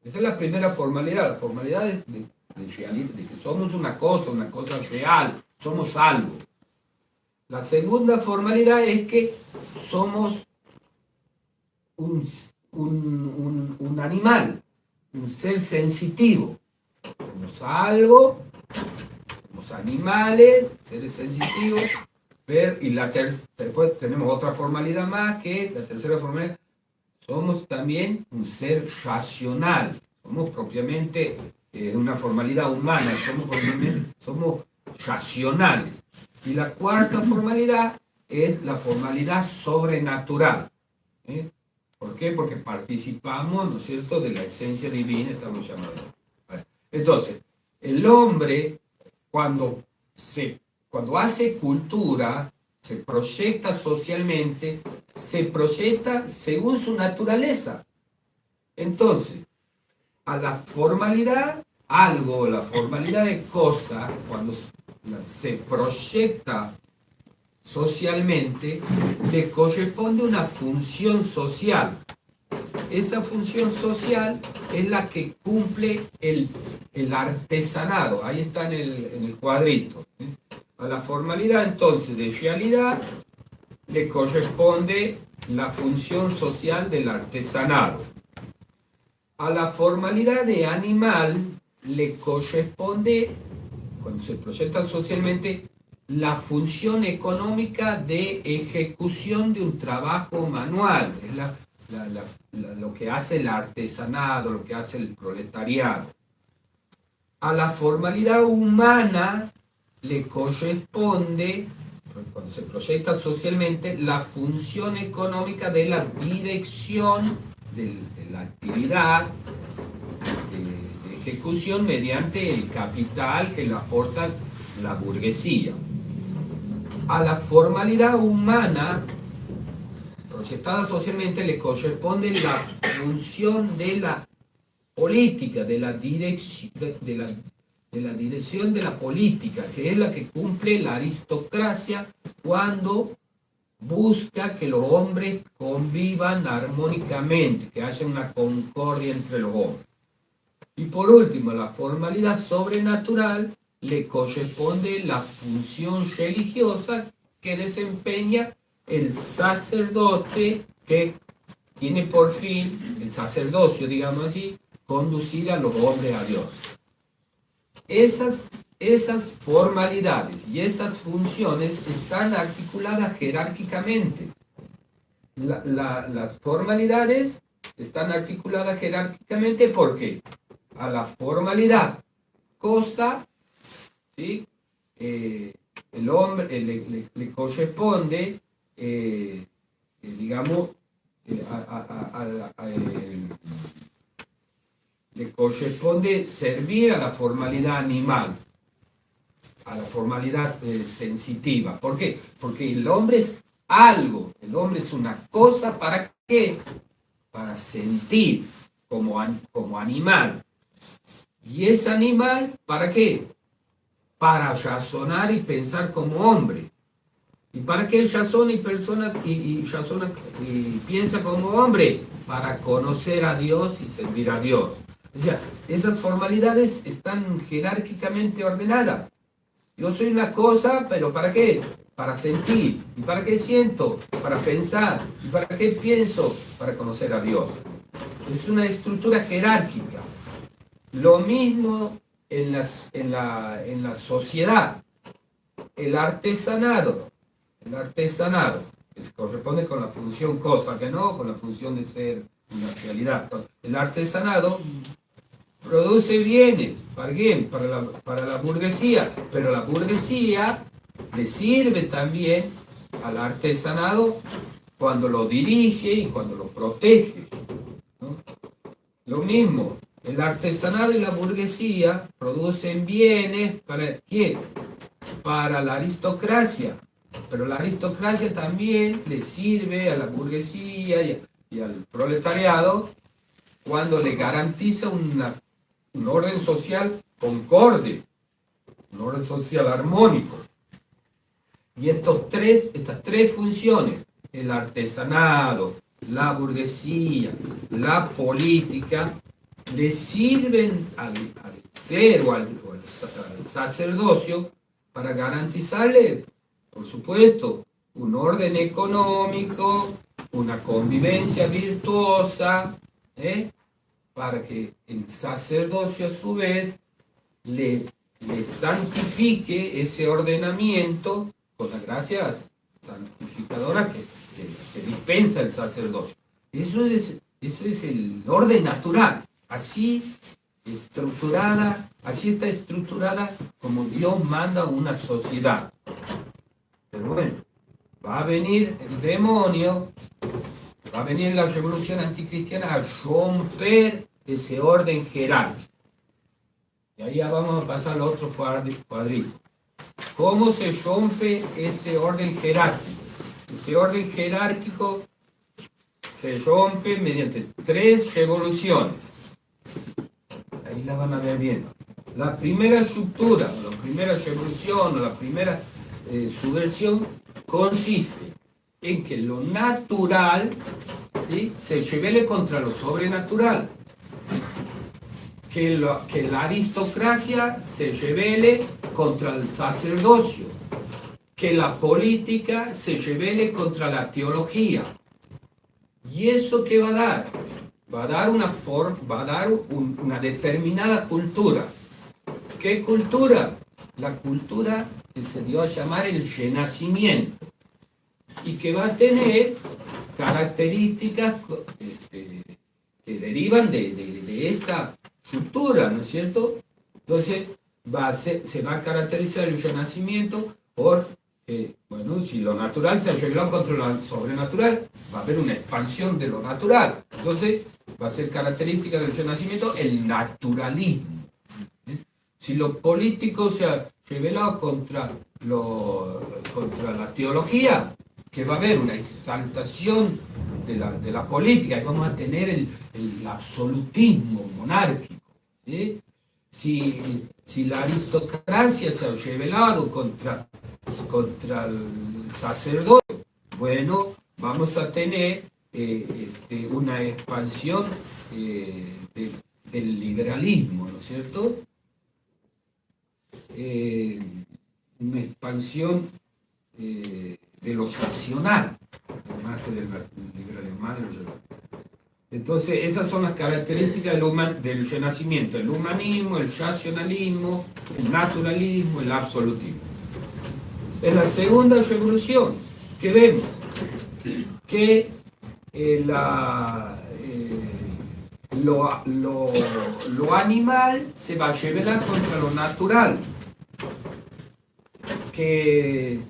Esa es la primera formalidad. La formalidad es de que somos una cosa real, somos algo. La segunda formalidad es que somos un animal, un ser sensitivo. Somos algo, somos animales, seres sensitivos. Y después tenemos otra formalidad más, que la tercera formalidad, somos también un ser racional. Somos propiamente una formalidad humana, somos racionales. Y la cuarta formalidad es la formalidad sobrenatural. ¿Por qué? Porque participamos, ¿no es cierto?, de la esencia divina, estamos llamados. Entonces, el hombre, cuando hace cultura, se proyecta socialmente, se proyecta según su naturaleza. Entonces, a la formalidad, la formalidad de cosa, cuando se proyecta socialmente, le corresponde una función social. Esa función social es la que cumple el artesanado. Ahí está en el cuadrito. A la formalidad, entonces, de realidad, le corresponde la función social del artesanado. A la formalidad de animal le corresponde, cuando se proyecta socialmente, la función económica de ejecución de un trabajo manual. Es lo que hace el artesanado, lo que hace el proletariado. A la formalidad humana le corresponde, cuando se proyecta socialmente, la función económica de la dirección de la actividad de ejecución mediante el capital que le aporta la burguesía. A la formalidad humana proyectada socialmente le corresponde la función de la política, de la dirección de la política, que es la que cumple la aristocracia cuando busca que los hombres convivan armónicamente, que haya una concordia entre los hombres. Y por último, la formalidad sobrenatural le corresponde la función religiosa que desempeña el sacerdote, que tiene por fin, el sacerdocio, digamos así, conducir a los hombres a Dios. Esas formalidades y esas funciones están articuladas jerárquicamente. Las formalidades están articuladas jerárquicamente porque a la formalidad, cosa, ¿sí? El hombre le corresponde, digamos, le corresponde servir a la formalidad animal, a la formalidad sensitiva. ¿Por qué? Porque el hombre es algo, el hombre es una cosa. ¿Para qué? Para sentir como animal. ¿Y ese animal para qué? Para razonar y pensar como hombre. ¿Y para qué razona y piensa como hombre? Para conocer a Dios y servir a Dios. O sea, esas formalidades están jerárquicamente ordenadas. Yo soy una cosa, pero ¿para qué? Para sentir. ¿Y para qué siento? Para pensar. ¿Y para qué pienso? Para conocer a Dios. Es una estructura jerárquica. Lo mismo en la sociedad. El artesanado el artesanado, que se corresponde con la función cosa, que no con la función de ser una realidad. Entonces, el artesanado produce bienes, ¿para quién? Para la burguesía, pero la burguesía le sirve también al artesanado cuando lo dirige y cuando lo protege, ¿no? Lo mismo, el artesanado y la burguesía producen bienes, ¿para quién? Para la aristocracia, pero la aristocracia también le sirve a la burguesía y al proletariado cuando le garantiza un orden social concorde, un orden social armónico. Y estas tres funciones, el artesanado, la burguesía, la política, le sirven al clero, al sacerdocio, para garantizarle, por supuesto, un orden económico, una convivencia virtuosa, para que el sacerdocio a su vez le santifique ese ordenamiento con las gracias santificadoras que dispensa el sacerdocio. Eso es el orden natural, así está estructurada como Dios manda una sociedad. Pero bueno, va a venir el demonio, va a venir la revolución anticristiana a romper ese orden jerárquico. Y ahí ya vamos a pasar al otro cuadrito. ¿Cómo se rompe ese orden jerárquico? Ese orden jerárquico se rompe mediante 3 revoluciones. Ahí la van a ver viendo. La primera estructura, la primera revolución o la primera subversión consiste en que lo natural, ¿sí?, se rebele contra lo sobrenatural. Que la aristocracia se rebele contra el sacerdocio, que la política se rebele contra la teología. ¿Y eso qué va a dar? Va a dar una determinada cultura. ¿Qué cultura? La cultura que se dio a llamar el Renacimiento y que va a tener características que derivan de esta estructura, ¿no es cierto? Entonces se va a caracterizar el Renacimiento por, bueno, si lo natural se arregló contra lo sobrenatural, va a haber una expansión de lo natural. Entonces va a ser característica del Renacimiento el naturalismo. Si lo político se ha rebelado contra la teología, que va a haber una exaltación de la política y vamos a tener el absolutismo monárquico, ¿sí? Si la aristocracia se ha rebelado contra el sacerdocio, bueno, vamos a tener una expansión del liberalismo, ¿no es cierto? Una expansión de lo racional, más que del liberalismo, más de lo racional. Entonces, esas son las características del Renacimiento: el humanismo, el racionalismo, el naturalismo, el absolutismo. En la segunda revolución, ¿qué vemos? Que lo animal se va a rebelar contra lo natural, que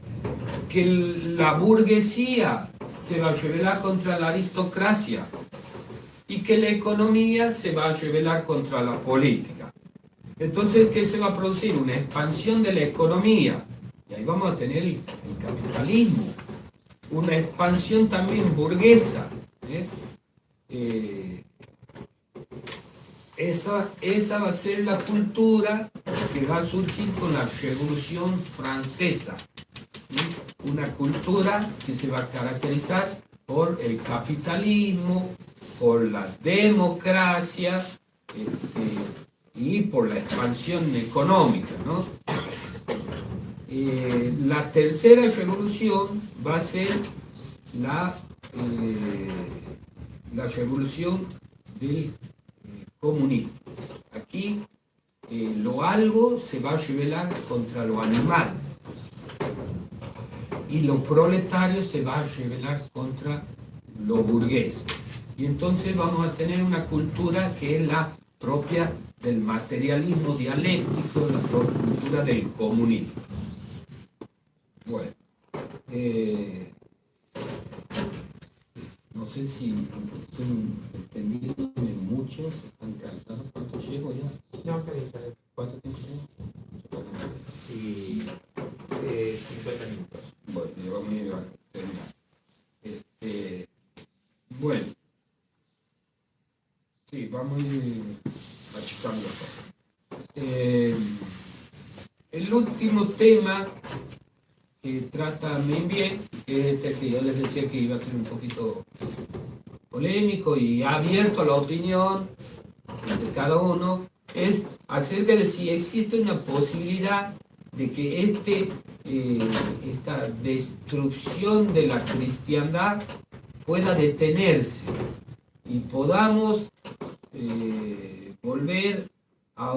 la burguesía se va a rebelar contra la aristocracia y que la economía se va a rebelar contra la política. Entonces, ¿qué se va a producir? Una expansión de la economía, y ahí vamos a tener el capitalismo, una expansión también burguesa. Esa va a ser la cultura que va a surgir con la Revolución Francesa. Una cultura que se va a caracterizar por el capitalismo, por la democracia y por la expansión económica, ¿no? La tercera revolución va a ser la revolución del comunismo. Aquí lo algo se va a rebelar contra lo animal. y lo proletario se va a rebelar contra lo burgués. Y entonces vamos a tener una cultura que es la propia del materialismo dialéctico, la cultura del comunismo. Bueno, no sé si estoy entendiéndome mucho, se están cantando. ¿Cuánto llevo ya? No, está bien. ¿Cuánto tiempo llevo? Y 50 minutos. Bueno, vamos a ir a terminar. Bueno, sí, vamos a ir achicando la cosa. El último tema que trata Membiel, que es este que yo les decía que iba a ser un poquito polémico y abierto a la opinión de cada uno, es acerca de si existe una posibilidad de que esta destrucción de la cristiandad pueda detenerse y podamos volver a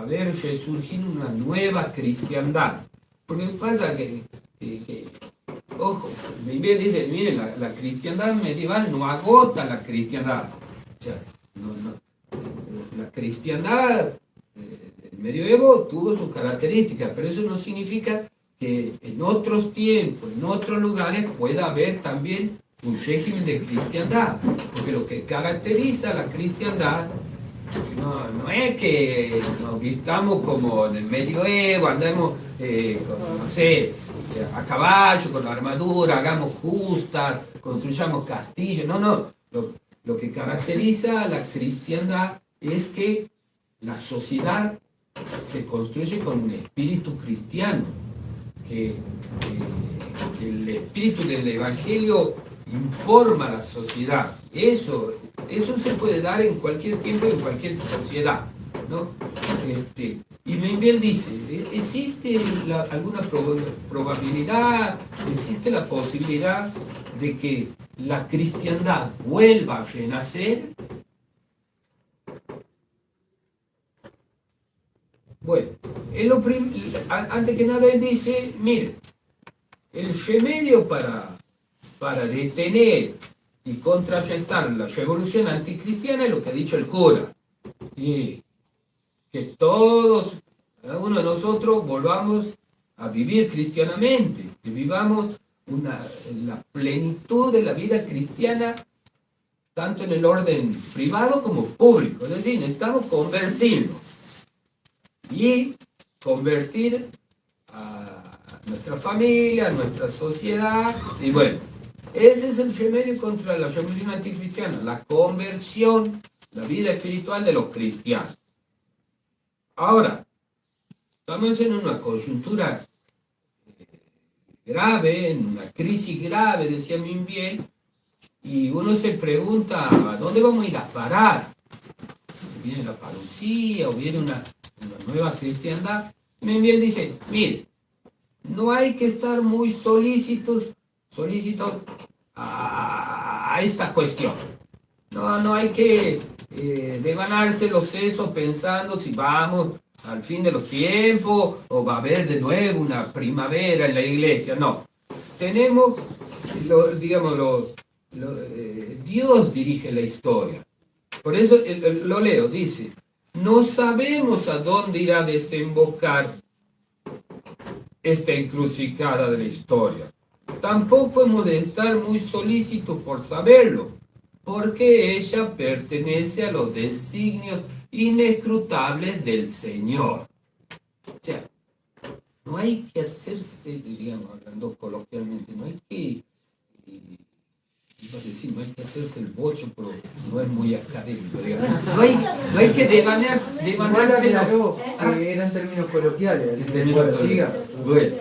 ver resurgir una nueva cristiandad. Porque pasa que ojo, Membiel dice, miren, la cristiandad medieval no agota la cristiandad. O sea, la cristiandad del medioevo tuvo sus características, pero eso no significa que en otros tiempos, en otros lugares, pueda haber también un régimen de cristiandad. Porque lo que caracteriza a la cristiandad no es que nos vistamos como en el medioevo, andemos, no sé, a caballo, con la armadura, hagamos justas, construyamos castillos. No. Lo que caracteriza a la cristiandad es que la sociedad se construye con un espíritu cristiano, que el espíritu del Evangelio informa a la sociedad. Eso se puede dar en cualquier tiempo y en cualquier sociedad, ¿no? Y Membiel dice, ¿existe alguna probabilidad, existe la posibilidad de que la cristiandad vuelva a renacer? Bueno, antes que nada él dice, mire, el remedio para detener y contrarrestar la revolución anticristiana es lo que ha dicho el cura, y que todos, cada uno de nosotros, volvamos a vivir cristianamente, que vivamos la plenitud de la vida cristiana, tanto en el orden privado como público. Es decir, necesitamos convertirnos y convertir a nuestra familia, a nuestra sociedad, y bueno, ese es el remedio contra la revolución anticristiana, la conversión, la vida espiritual de los cristianos. Ahora, estamos en una coyuntura grave, en una crisis grave, decía Membiel, y uno se pregunta, ¿a dónde vamos a ir a parar? ¿Viene la parucía o viene una nueva cristiandad? Membiel dice, mire, no hay que estar muy solícitos a esta cuestión. No hay que devanarse los sesos pensando si vamos al fin de los tiempos o va a haber de nuevo una primavera en la iglesia. No. Tenemos, Dios dirige la historia. Por eso lo leo, dice, no sabemos a dónde irá a desembocar esta encrucijada de la historia. Tampoco hemos de estar muy solícitos por saberlo, porque ella pertenece a los designios inescrutables del Señor. O sea, no hay que hacerse, hablando coloquialmente, no hay que, no hay que hacerse el bocho, pero no es muy académico, no hay que devanarse eran términos coloquiales. Siga. Bueno,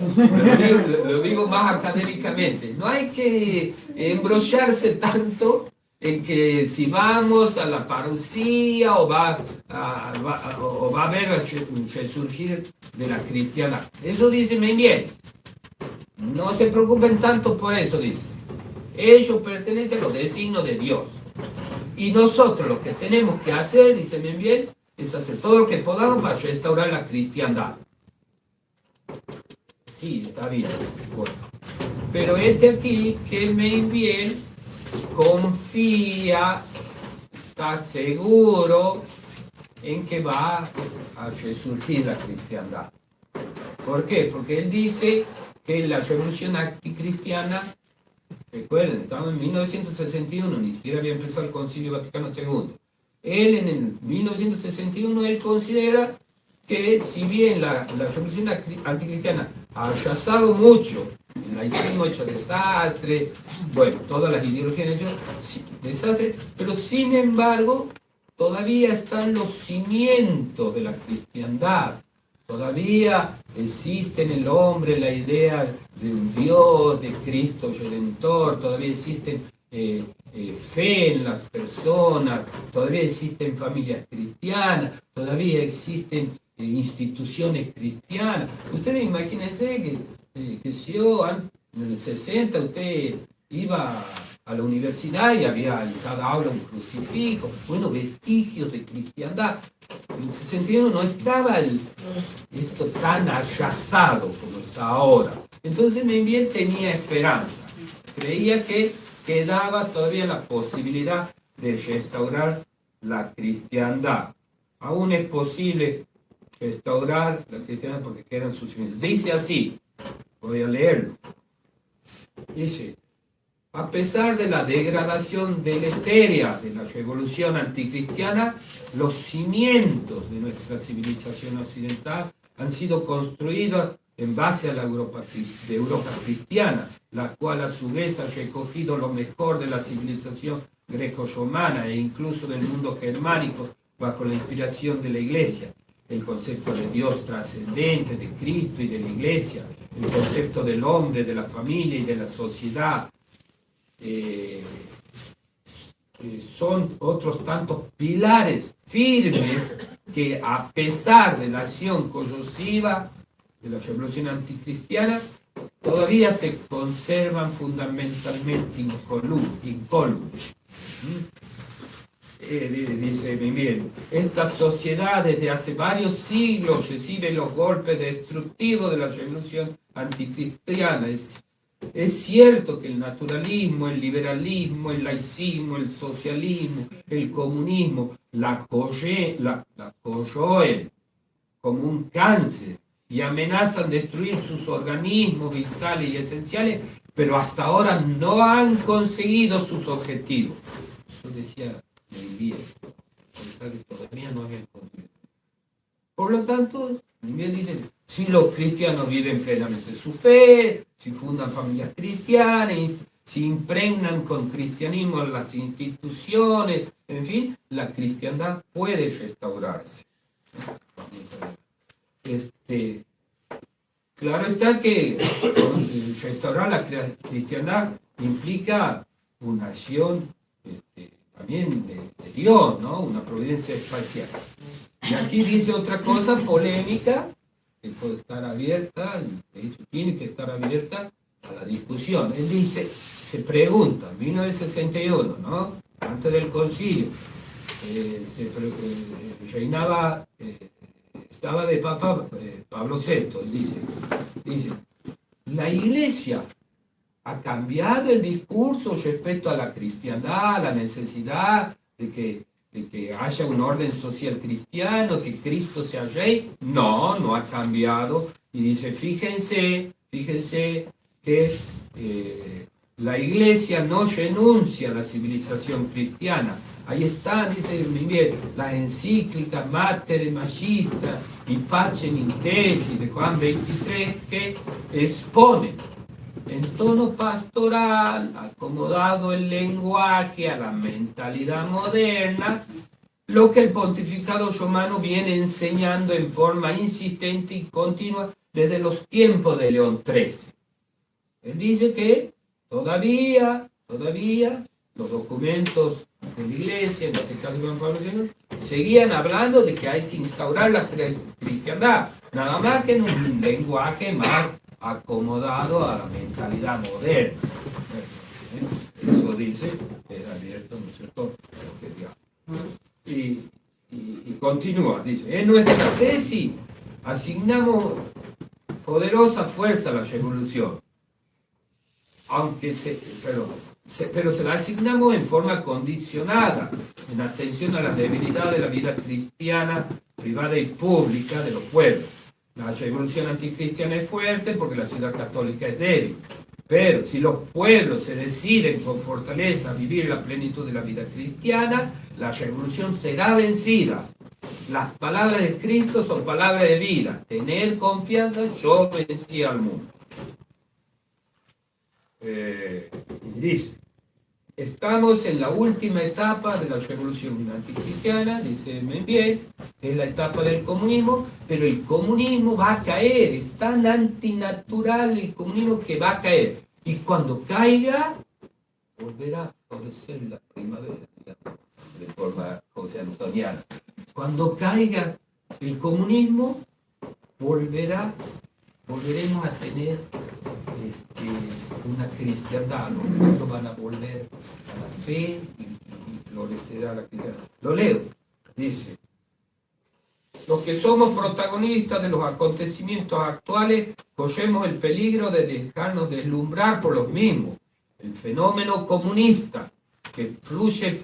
lo digo más académicamente. No hay que embrollarse tanto en que si vamos a la parucía o va a haber un resurgir de la cristiandad. Eso dice Membiel. No se preocupen tanto por eso, dice. Ellos pertenecen a los designios de Dios. Y nosotros lo que tenemos que hacer, dice Membiel, es hacer todo lo que podamos para restaurar la cristiandad. Sí, está bien. Bueno. Pero este aquí, que me bien, confía, está seguro en que va a resurgir la cristiandad. ¿Por qué? Porque él dice que la revolución anticristiana, recuerden, estamos en 1961, ni siquiera había empezado el Concilio Vaticano II. Él en el 1961, él considera que si bien la revolución anticristiana ha rechazado mucho, el laicismo ha hecho desastre, bueno, todas las ideologías han hecho desastre, pero sin embargo todavía están los cimientos de la cristiandad, todavía existe en el hombre la idea de un Dios, de Cristo Redentor, todavía existen fe en las personas, todavía existen familias cristianas, todavía existen instituciones cristianas. Ustedes imagínense que si yo en el 60 usted iba a la universidad y había en cada aula un crucifijo, bueno, vestigios de cristiandad. En el 61 no estaba esto tan arrasado como está ahora. Entonces Membiel tenía esperanza, creía que quedaba todavía la posibilidad de restaurar la cristiandad. Aún es posible restaurar la cristiandad porque quedan sus cimientos. Dice así, voy a leerlo. Dice, a pesar de la degradación deletérea de la revolución anticristiana, los cimientos de nuestra civilización occidental han sido construidos en base a la Europa cristiana, la cual a su vez ha recogido lo mejor de la civilización greco-romana e incluso del mundo germánico bajo la inspiración de la Iglesia. El concepto de Dios trascendente, de Cristo y de la Iglesia, el concepto del hombre, de la familia y de la sociedad, son otros tantos pilares firmes que a pesar de la acción corrosiva de la revolución anticristiana, todavía se conservan fundamentalmente incólumes. Dice bien, esta sociedad desde hace varios siglos recibe los golpes destructivos de la revolución anticristiana. Es cierto que el naturalismo, el liberalismo, el laicismo, el socialismo, el comunismo la corroen como un cáncer y amenazan destruir sus organismos vitales y esenciales, pero hasta ahora no han conseguido sus objetivos. Eso decía Membiel, todavía no habían conseguido. Por lo tanto, Membiel dice, si los cristianos viven plenamente su fe, si fundan familias cristianas, si impregnan con cristianismo las instituciones, en fin, la cristiandad puede restaurarse. Claro está que restaurar la cristiandad implica una acción también de Dios, ¿no? Una providencia espacial. Y aquí dice otra cosa polémica, que puede estar abierta, de hecho tiene que estar abierta a la discusión. Él dice, se pregunta, 1961, ¿no? Antes del concilio, reinaba, estaba de Papa Pablo VI, él dice, la Iglesia ha cambiado el discurso respecto a la cristiandad, a la necesidad de que haya un orden social cristiano, que Cristo sea rey. No, no ha cambiado. Y dice, fíjense que la Iglesia no renuncia a la civilización cristiana. Ahí está, dice Membiel, la encíclica Mater Magistra y Pacem in Terris de Juan 23, que exponen en tono pastoral, acomodado el lenguaje a la mentalidad moderna, lo que el pontificado romano viene enseñando en forma insistente y continua desde los tiempos de León XIII. Él dice que todavía los documentos de la Iglesia, en este caso Juan Pablo II, seguían hablando de que hay que instaurar la cristiandad, nada más que en un lenguaje más acomodado a la mentalidad moderna. Eso dice, es abierto, ¿no es cierto? Y continúa, dice, en nuestra tesis asignamos poderosa fuerza la revolución, pero se la asignamos en forma condicionada, en atención a la debilidad de la vida cristiana, privada y pública de los pueblos. La revolución anticristiana es fuerte porque la ciudad católica es débil. Pero si los pueblos se deciden con fortaleza a vivir la plenitud de la vida cristiana, la revolución será vencida. Las palabras de Cristo son palabras de vida. Tener confianza, yo vencí al mundo. Dice, estamos en la última etapa de la revolución anticristiana, dice Membier, que es la etapa del comunismo, pero el comunismo va a caer, es tan antinatural el comunismo que va a caer. Y cuando caiga, volverá a florecer la primavera, digamos, de forma josé antoniana. Cuando caiga el comunismo, volveremos a tener una cristiandad, los pueblos van a volver a la fe y florecerá la cristiandad. Lo leo, dice, los que somos protagonistas de los acontecimientos actuales corremos el peligro de dejarnos deslumbrar por los mismos. El fenómeno comunista, que fluye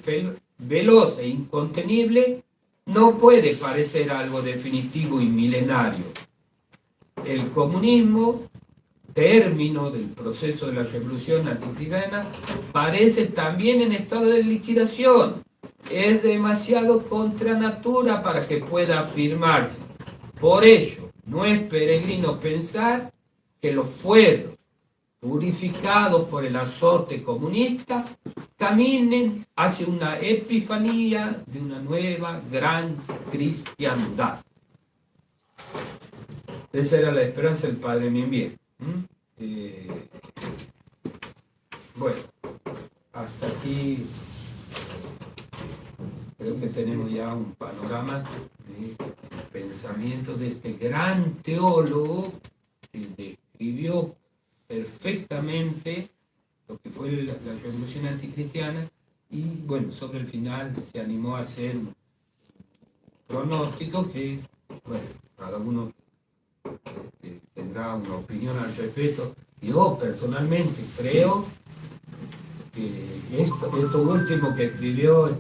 veloz e incontenible, no puede parecer algo definitivo y milenario. El comunismo, término del proceso de la revolución anticristiana, parece también en estado de liquidación. Es demasiado contra natura para que pueda afirmarse. Por ello, no es peregrino pensar que los pueblos, purificados por el azote comunista, caminen hacia una epifanía de una nueva gran cristiandad. Esa era la esperanza del padre Membier. Bueno, hasta aquí creo que tenemos ya un panorama del pensamiento de este gran teólogo que describió perfectamente lo que fue la revolución anticristiana y bueno, sobre el final se animó a hacer un pronóstico que, bueno, cada uno tendrá una opinión al respecto. Yo personalmente creo que esto último que escribió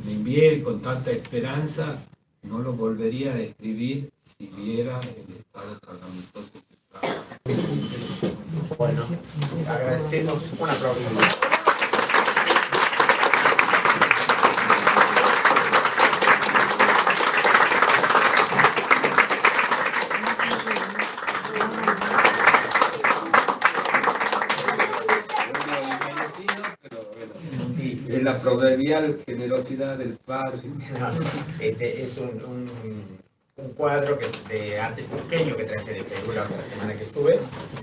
Membier con tanta esperanza no lo volvería a escribir si viera el estado calamitoso que está. Bueno, agradecemos un aplauso. Es la proverbial generosidad del padre. Este es un cuadro de arte pequeño que traje de Perú la otra semana que estuve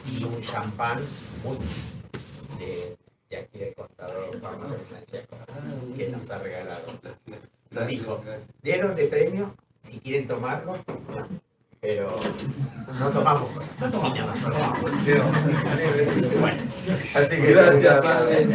y un champán muy de aquí del contador Pablo Sánchez que nos ha regalado. Nos dijo, denos de premio si quieren tomarlo, pero no tomamos cosas finas. Bueno, así que gracias, padre.